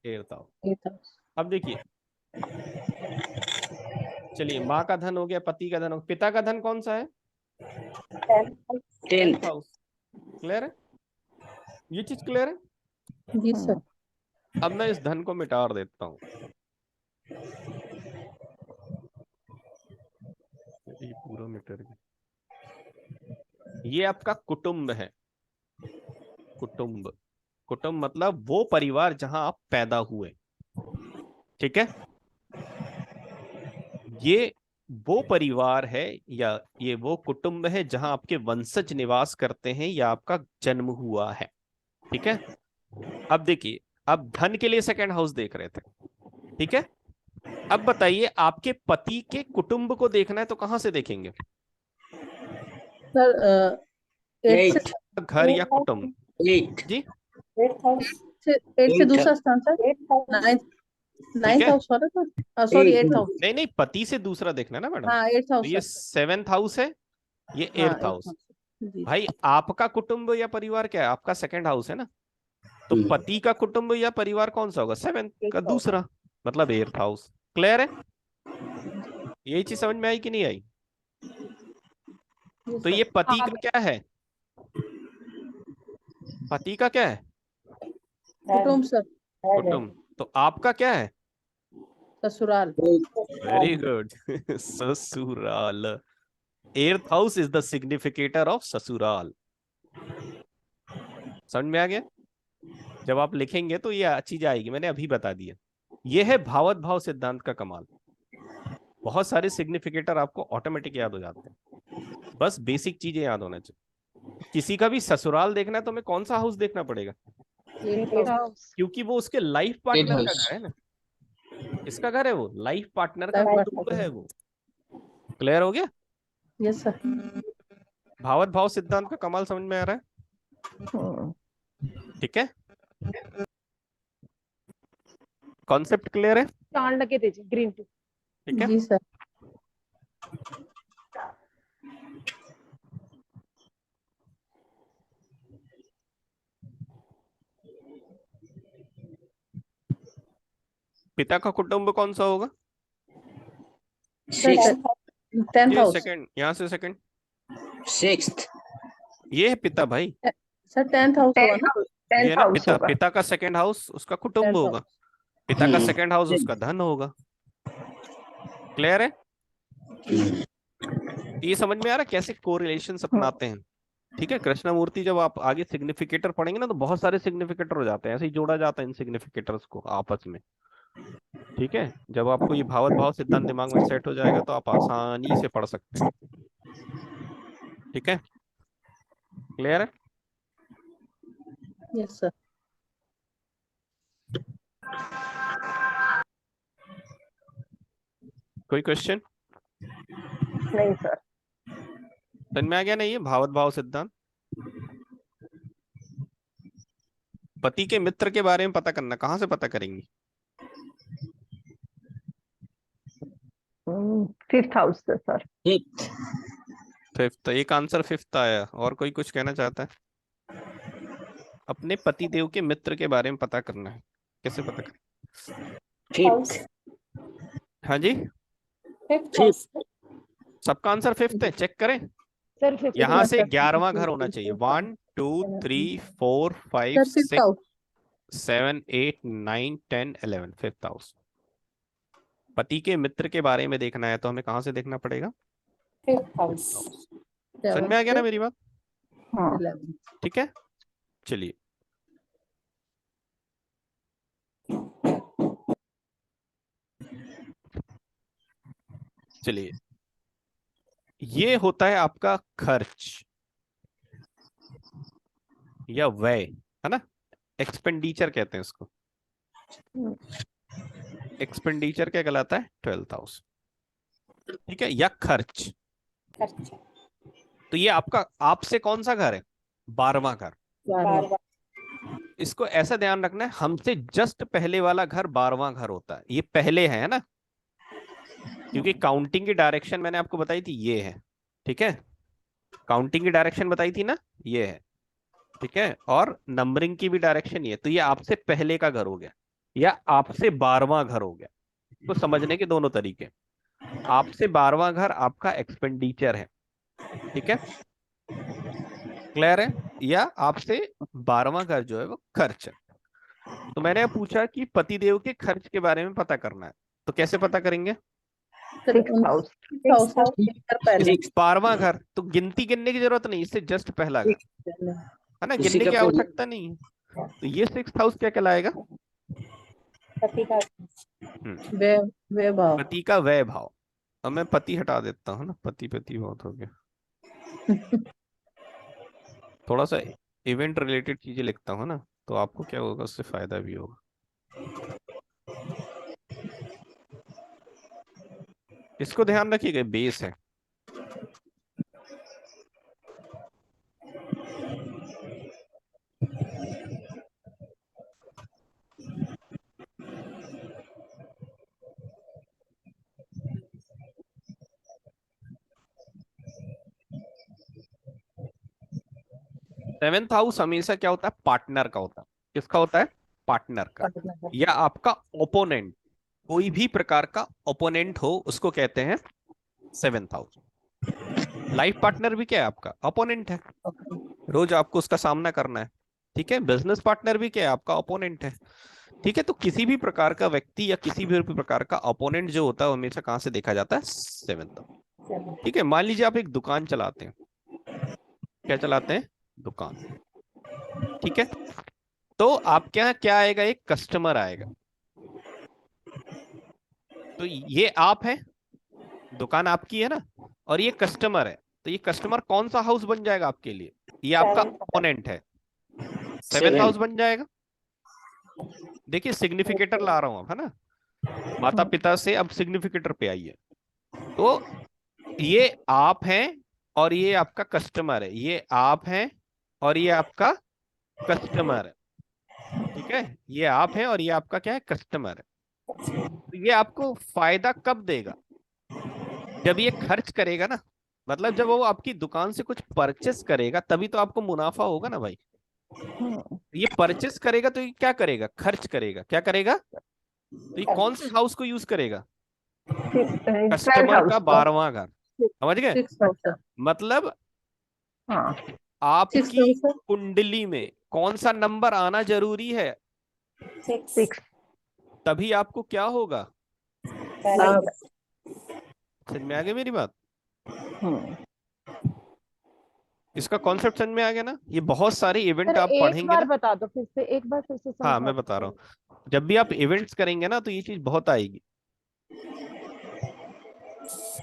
8th हाउस। 8th house. अब देखिए, चलिए माँ का धन हो गया, पति का धन हो गया, पिता का धन कौन सा है? 10th 10th house. क्लियर है? ये चीज क्लियर है? जी सर। अब मैं इस धन को मिटा देता हूँ। ये पूरा मिट गया। ये आपका कुटुंब है। कुटुंब, कुटुंब मतलब वो परिवार जहां आप पैदा हुए। ठीक है, ये वो परिवार है या ये वो कुटुंब है जहां आपके वंशज निवास करते हैं या आपका जन्म हुआ है। ठीक है, अब देखिए, अब धन के लिए सेकंड हाउस देख रहे थे। ठीक है, अब बताइए आपके पति के कुटुंब को देखना है तो कहां से देखेंगे? सर 8 8 घर या कुटुंब? 8 जी, 8th house, से 8 से 8 दूसरा स्थान सर, 8th house, 9th ठीक है। हाउस वाला सर, सॉरी 8th हाउस। नहीं नहीं, पति से दूसरा देखना है ना मैडम। हाँ 8th तो हाउस ये सर। 7th हाउस है, ये हाँ 8th 8th हाउस। हाउस जी। भाई आपका कुटुंब या परिवार क्या है? आपका सेकंड हाउस है ना। तो पति का कुटुंब या परिवार कौन सा होगा? 7th का दूसरा, मतलब 8th हाउस। क्लियर है? यही चीज समझ में आई कि नहीं आई? तो ये पति का क्या है? पति का क्या है? कुटुंब सर, कुटुंब। तो आपका क्या है? ससुराल। Very good. ससुराल। 8th house is the significator of ससुराल। समझ में आ गया? जब आप लिखेंगे तो ये चीज आएगी, मैंने अभी बता दिया। ये है भावत भाव सिद्धांत का कमाल। बहुत सारे सिग्निफिकेटर आपको ऑटोमेटिक याद हो जाते हैं, बस बेसिक चीजें याद होना चाहिए। किसी का भी ससुराल देखना है तो हमें कौन सा हाउस देखना पड़ेगा? 8th house. क्योंकि वो उसके लाइफ पार्टनर का घर है ना। इसका घर है वो, लाइफ पार्टनर का Life कुटुंब partner। है वो। क्लियर हो गया? Yes sir. भावत भाव सिद्धांत का कमाल समझ में आ रहा है? ठीक है, कॉन्सेप्ट क्लियर है? चांद लगे दीजिए ग्रीन टी। ठीक है, जी सर। पिता का कुटुंब कौन सा होगा? 6 10th ये हाउस सेकंड, यहाँ से सेकंड, 6th ये है पिता भाई। सर, 10th हाउस हुआ ना। ये है 10th ना हाउस पिता। होगा। पिता का सेकंड हाउस उसका कुटुंब 10th होगा। हाउस। पिता का सेकंड हाउस उसका धन होगा। क्लियर है? ये समझ में आ रहा है कैसे कोरिलेशन अपनाते हैं? ठीक है, कृष्णमूर्ति जब आप आगे सिग्निफिकेटर पढ़ेंगे ना तो बहुत सारे सिग्निफिकेटर हो जाते हैं, ऐसे ही जोड़ा जाता है इन सिग्निफिकेटर्स को आपस में। ठीक है, जब आपको ये भावत भाव सिद्धांत दिमाग में सेट हो जाएगा तो आप आसानी से पढ़ सकते हैं। ठीक है, क्लियर है? Yes sir. कोई क्वेश्चन? नहीं सर। समझ में आ गया ना ये भावत भाव सिद्धांत? पति के मित्र के बारे में पता करना, कहाँ से पता करेंगी? 5th हाउस से सर। 5th फिफ्थ, एक आंसर फिफ्थ आया। और कोई कुछ कहना चाहता है? अपने पति देव के मित्र के बारे में पता करना है, कैसे पता करें? 5th हाँ जी, 5th house, सबका आंसर फिफ्थ है, चेक करें। सर 5th यहाँ से 11वां घर होना चाहिए। 1 2 3 4 5 sir 5th 6 house. 7 8 9 10 11, fifth house. पति के मित्र के बारे में देखना है तो हमें कहाँ से देखना पड़ेगा? 5th house, समझ में आ गया ना मेरी बात? 11th। ठीक है, चलिए। चलिए, ये होता है आपका खर्च या व्यय, है ना। एक्सपेंडिचर कहते हैं इसको। एक्सपेंडिचर क्या कहलाता है? 12th house. ठीक है, या खर्च। खर्चा, तो ये आपका, आपसे कौन सा घर है? 12वां घर। 12th। इसको ऐसा ध्यान रखना है, हमसे जस्ट पहले वाला घर 12वां घर होता है। ये पहले है ना, क्योंकि काउंटिंग की डायरेक्शन मैंने आपको बताई थी, ये है। ठीक है, काउंटिंग की डायरेक्शन बताई थी ना, ये है। ठीक है, और नंबरिंग की भी डायरेक्शन ये। तो ये आपसे पहले का घर हो गया या आपसे 12वां घर हो गया। तो समझने के दोनों तरीके। आपसे 12वां घर आपका एक्सपेंडिचर है। ठीक है, क्लियर है? या आपसे 12वां घर जो है वो खर्च है। तो मैंने पूछा कि पतिदेव के खर्च के बारे में पता करना है, तो कैसे पता करेंगे? Six house. हाउस का घर पहले 12वां घर, तो गिनती गिनने की जरूरत नहीं, इससे जस्ट पहला घर पहले। है ना, उसी गिनने का की पहले। आवश्यकता नहीं है। तो ये 6th हाउस क्या कहलाएगा? पति का वे वे भाव। पति का व्यय भाव। अब मैं पति हटा देता हूँ ना, पति पति बहुत हो गया। थोड़ा सा इवेंट रिलेटेड चीजें लिखता हूँ ना, तो आपको क्या होगा, उससे फायदा भी होगा। इसको ध्यान रखिएगा, बेस है। सेवेंथ हाउस हमेशा क्या होता है? पार्टनर का होता है। किसका होता है? पार्टनर का, या आपका ओपोनेंट। कोई भी प्रकार का ओपोनेंट हो उसको कहते हैं सेवेंथ हाउस। लाइफ पार्टनर भी क्या है? आपका ओपोनेंट है, रोज आपको उसका सामना करना है। ठीक है, बिजनेस पार्टनर भी क्या है? आपका ओपोनेंट है। ठीक है, तो किसी भी प्रकार का व्यक्ति या किसी भी प्रकार का ओपोनेंट जो होता है हमेशा कहां से देखा जाता है? Seventh house. ठीक है, मान लीजिए आप एक दुकान चलाते हैं। क्या चलाते हैं? दुकान। ठीक है, तो आपके यहाँ क्या आएगा? एक कस्टमर आएगा। तो ये आप है, दुकान आपकी है ना, और ये कस्टमर है। तो ये कस्टमर कौन सा हाउस बन जाएगा आपके लिए? ये आपका ओपोनेंट है, सेवेंथ हाउस बन जाएगा। देखिए सिग्निफिकेटर ला रहा हूं अब, है ना, माता पिता से अब सिग्निफिकेटर पे आइए। तो ये आप हैं और ये आपका कस्टमर है, ये आप हैं और ये आपका कस्टमर है। ठीक है, ये आप हैं और ये आपका क्या है? कस्टमर है। तो ये आपको फायदा कब देगा? जब ये खर्च करेगा ना, मतलब जब वो आपकी दुकान से कुछ परचेस करेगा तभी तो आपको मुनाफा होगा ना भाई। ये परचेस करेगा तो ये क्या करेगा? खर्च करेगा। क्या करेगा? तो ये कौन से हाउस को यूज करेगा? कस्टमर का 12वां घर। समझ गए? 6 हाउस। मतलब हाँ, आपकी कुंडली में कौन सा नंबर आना जरूरी है? 6। तभी आपको क्या होगा? पहला समझ में आ गई मेरी बात? हम्म। इसका कॉन्सेप्ट समझ में आ गया ना? ये बहुत सारे इवेंट सर आप एक पढ़ेंगे बार ना। बता दो फिर से, एक बार फिर से हाँ समझा मैं दो। बता रहा हूँ, जब भी आप इवेंट्स करेंगे ना तो ये चीज बहुत आएगी।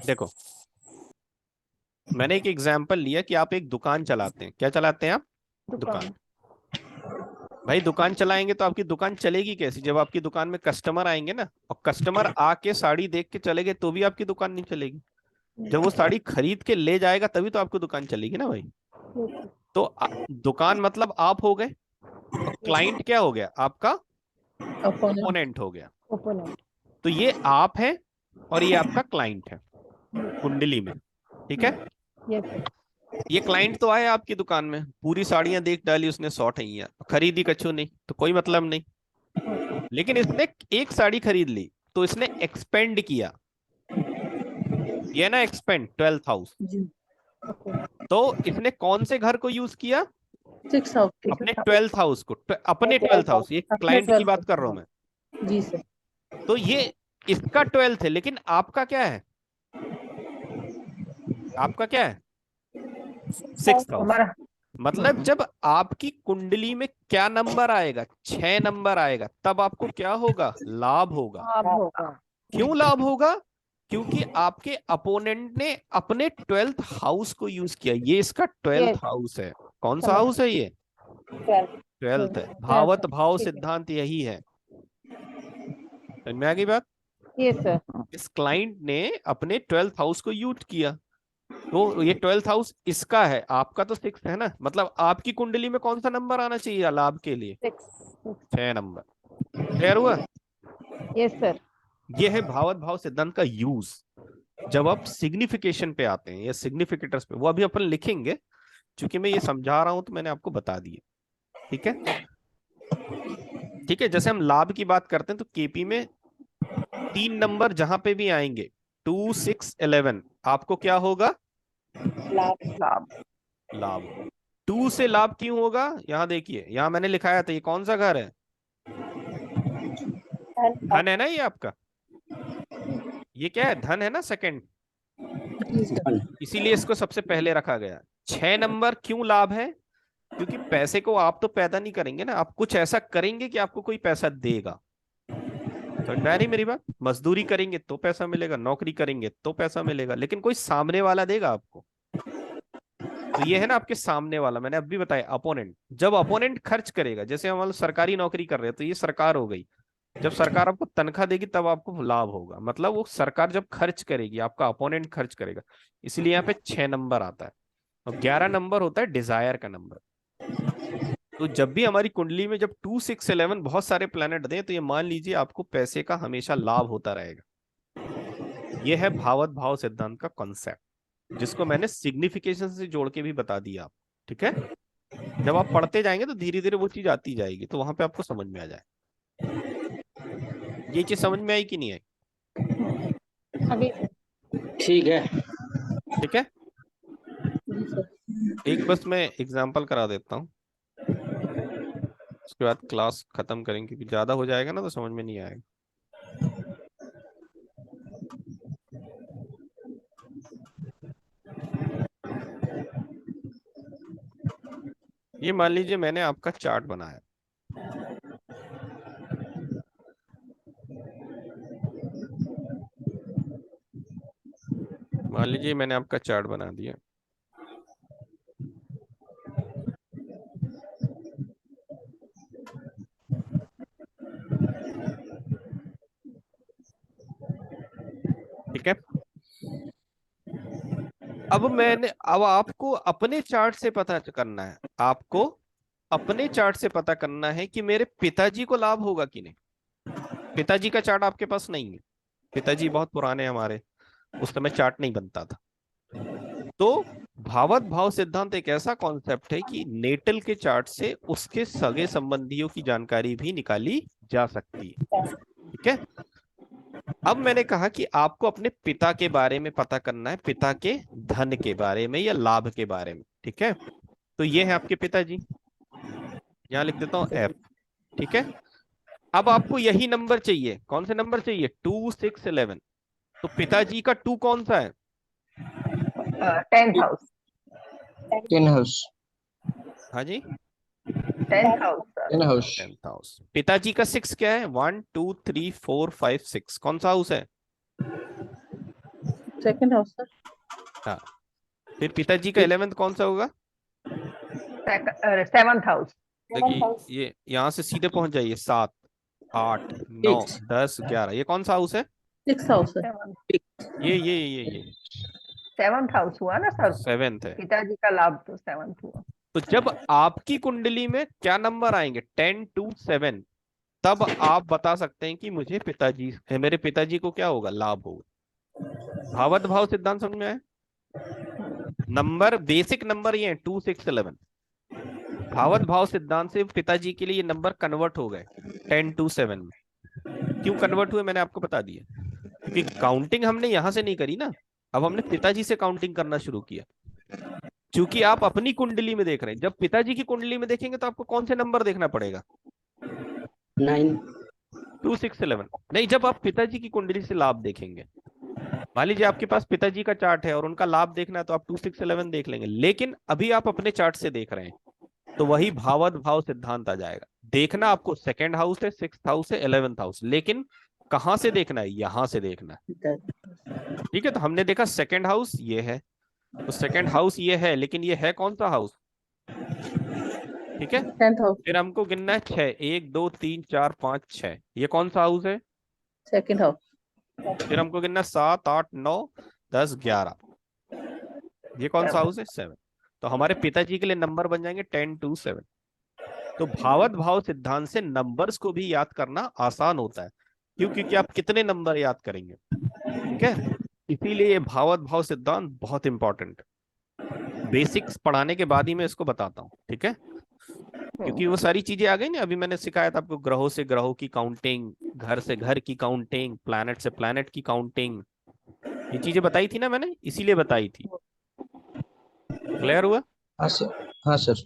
देखो, मैंने एक एग्जांपल लिया कि आप एक दुकान चलाते हैं। क्या चलाते हैं आप? दुकान। भाई दुकान चलाएंगे तो आपकी दुकान चलेगी कैसी? जब आपकी दुकान में कस्टमर आएंगे ना, और कस्टमर आके साड़ी देख के चले गए तो भी आपकी दुकान नहीं चलेगी। जब वो साड़ी खरीद के ले जाएगा तभी तो आपकी दुकान चलेगी ना भाई। तो दुकान मतलब आप हो गए, और क्लाइंट क्या हो गया? आपका ओपोनेंट हो गया। ओपोनेंट। तो ये आप है और ये आपका क्लाइंट है कुंडली में। ठीक है, ये क्लाइंट तो आया आपकी दुकान में, पूरी साड़ियां देख डाली उसने, 100 ठैया खरीदी, कछु नहीं तो कोई मतलब नहीं। लेकिन इसने एक साड़ी खरीद ली तो इसने एक्सपेंड किया, ये ना एक्सपेंड 12th हाउस। तो इसने कौन से घर को यूज किया? 6 हाउस। अपने 12th हाउस को, अपने 12th हाउस। ये क्लाइंट की बात कर रहा हूं मैं। जी सर। तो ये इसका 12th है, लेकिन आपका क्या है? आपका क्या है? 6th house. हमारा मतलब जब आपकी कुंडली में क्या नंबर आएगा? 6 नंबर आएगा, तब आपको क्या होगा? लाभ होगा। लाभ होगा। क्यों लाभ होगा? क्योंकि आपके अपोनेंट ने अपने 12th हाउस को यूज किया। ये इसका 12th हाउस है। कौन सा हाउस है ये? 12th है। भावत भाव सिद्धांत यही है। समझ में आ गई बात? ये सर। इस क्लाइंट ने अपने 12th हाउस को यूज किया, तो ये 12th हाउस इसका है, आपका तो 6 है ना। मतलब आपकी कुंडली में कौन सा नंबर आना चाहिए लाभ के लिए? 6 नंबर। क्लियर हुआ? Yes sir. ये है भावत भाव सिद्धांत का यूज। जब आप सिग्निफिकेशन पे आते हैं या सिग्निफिकेटर्स पे, वो अभी अपन लिखेंगे, क्योंकि मैं ये समझा रहा हूं तो मैंने आपको बता दिया। ठीक है, ठीक है। जैसे हम लाभ की बात करते हैं तो केपी में 3 नंबर जहां पे भी आएंगे, 2, 6, 11, आपको क्या होगा? लाभ। लाभ। 2 से लाभ क्यों होगा? यहां देखिए, यहां मैंने लिखाया था, ये कौन सा घर है? धन है ना ये आपका। ये क्या है, धन है ना सेकंड, जी सर। इसीलिए इसको सबसे पहले रखा गया। 6 नंबर क्यों लाभ है? क्योंकि पैसे को आप तो पैदा नहीं करेंगे ना, आप कुछ ऐसा करेंगे कि आपको कोई पैसा देगा। समझ में आ रही मेरी बात? मजदूरी करेंगे तो पैसा मिलेगा, नौकरी करेंगे तो पैसा मिलेगा, लेकिन कोई सामने वाला देगा आपको। तो ये है ना आपके सामने वाला, मैंने अभी बताया अपोनेंट। जब अपोनेंट खर्च करेगा, जैसे हम सरकारी नौकरी कर रहे हैं तो ये सरकार हो गई, जब सरकार आपको तनख्वाह देगी तब आपको लाभ होगा। मतलब वो सरकार जब खर्च करेगी, आपका अपोनेंट खर्च करेगा, इसलिए यहाँ पे 6 नंबर आता है। और 11 नंबर होता है डिजायर का नंबर। तो जब भी हमारी कुंडली में जब 2, 6, 11 बहुत सारे प्लैनेट दें, तो ये मान लीजिए आपको पैसे का हमेशा लाभ होता रहेगा। ये है भावत भाव सिद्धांत का कॉन्सेप्ट, जिसको मैंने सिग्निफिकेशन से जोड़ के भी बता दिया आप। ठीक है, जब आप पढ़ते जाएंगे तो धीरे धीरे वो चीज आती जाएगी, तो वहां पे आपको समझ में आ जाए। ये चीज समझ में आई कि नहीं आई? अभी ठीक है। ठीक है, जी सर। एक बस मैं एग्जांपल करा देता हूँ, उसके बाद क्लास खत्म करेंगे, क्योंकि ज्यादा हो जाएगा ना तो समझ में नहीं आएगा। ये मान लीजिए मैंने आपका चार्ट बनाया, मान लीजिए मैंने आपका चार्ट बना दिया। ठीक है, अब आपको अपने चार्ट से पता करना है, आपको अपने चार्ट से पता करना है कि मेरे पिताजी को लाभ होगा कि नहीं। पिताजी का चार्ट आपके पास नहीं है, पिताजी बहुत पुराने हमारे, उस समय चार्ट नहीं बनता था। तो भावत भाव सिद्धांत एक ऐसा कॉन्सेप्ट है कि नेटल के चार्ट से उसके सगे संबंधियों की जानकारी भी निकाली जा सकती है। ठीक है, अब मैंने कहा कि आपको अपने पिता के बारे में पता करना है, पिता के धन के बारे में या लाभ के बारे में। ठीक है, तो ये है आपके पिताजी, यहां लिख देता हूं F। ठीक है, अब आपको यही नंबर चाहिए, कौन से नंबर चाहिए? 2, 6, 11। तो पिताजी का 2 कौन सा है? 10th house. 10 हाउस। हाँ जी, 10th house sir. 10 house. 10th house. पिताजी का 6 क्या है? 1, 2, 3, 4, 5, 6 कौन सा हाउस है? Second house sir. हाँ, फिर पिताजी का 11th कौन सा होगा? 7th house. देखिए ये यहां से सीधे पहुंच जाइए, 7, 8, 9, 10, 11, ये कौन सा हाउस है? Six house sir. ये 7th हाउस हुआ ना सर, 7th है। पिताजी का लाभ तो 7th हुआ। तो जब आपकी कुंडली में क्या नंबर आएंगे 10 to 7, तब आप बता सकते हैं कि मुझे पिताजी, मेरे पिताजी को क्या होगा? लाभ होगा। भावत भाव सिद्धांत समझ में आया? नंबर, बेसिक नंबर ये है 2, 6, 11। भावत भाव सिद्धांत से पिताजी के लिए ये नंबर कन्वर्ट हो गए 10 to 7 में। क्यों कन्वर्ट हुए मैंने आपको बता दिया, क्योंकि काउंटिंग हमने यहां से नहीं करी ना, अब हमने पिताजी से काउंटिंग करना शुरू किया। क्योंकि आप अपनी कुंडली में देख रहे हैं, जब पिताजी की कुंडली में देखेंगे तो आपको कौन से नंबर देखना पड़ेगा? 9। 2, 6, 11 नहीं, जब आप पिताजी की कुंडली से लाभ देखेंगे, मान लीजिए आपके पास पिताजी का चार्ट है और उनका लाभ देखना है, तो आप 2, 6, 11 देख लेंगे। लेकिन अभी आप अपने चार्ट से देख रहे हैं, तो वही भावत भाव सिद्धांत आ जाएगा। देखना आपको 2nd हाउस है, 6th हाउस है, 11th हाउस, लेकिन कहां से देखना है? यहां से देखना है। ठीक है, तो हमने देखा 2nd हाउस ये है, तो 2nd हाउस ये है, लेकिन ये है कौन सा हाउस? ठीक है, 10th हाउस। फिर हमको गिनना है 6, 1, 2, 3, 4, 5, 6, ये कौन सा हाउस है? Second house. फिर हमको गिनना 7, 8, 9, 10, 11, ये कौन सा हाउस है? 7। तो हमारे पिताजी के लिए नंबर बन जाएंगे 10 to 7। तो भावत भाव सिद्धांत से नंबर्स को भी याद करना आसान होता है। क्यों? क्योंकि आप कितने नंबर याद करेंगे। ठीक है, इसीलिए ये भावत भाव सिद्धांत बहुत इंपॉर्टेंट है। बेसिक्स पढ़ाने के बाद ही मैं इसको बताता हूँ। ठीक है, क्योंकि वो सारी चीजें आ गई ना, अभी मैंने सिखाया था आपको ग्रहों से ग्रहों की काउंटिंग, घर से घर की काउंटिंग, प्लैनेट से प्लैनेट की काउंटिंग, ये चीजें बताई थी ना मैंने, इसीलिए बताई थी। क्लियर हुआ? हाँ सर। हाँ सर।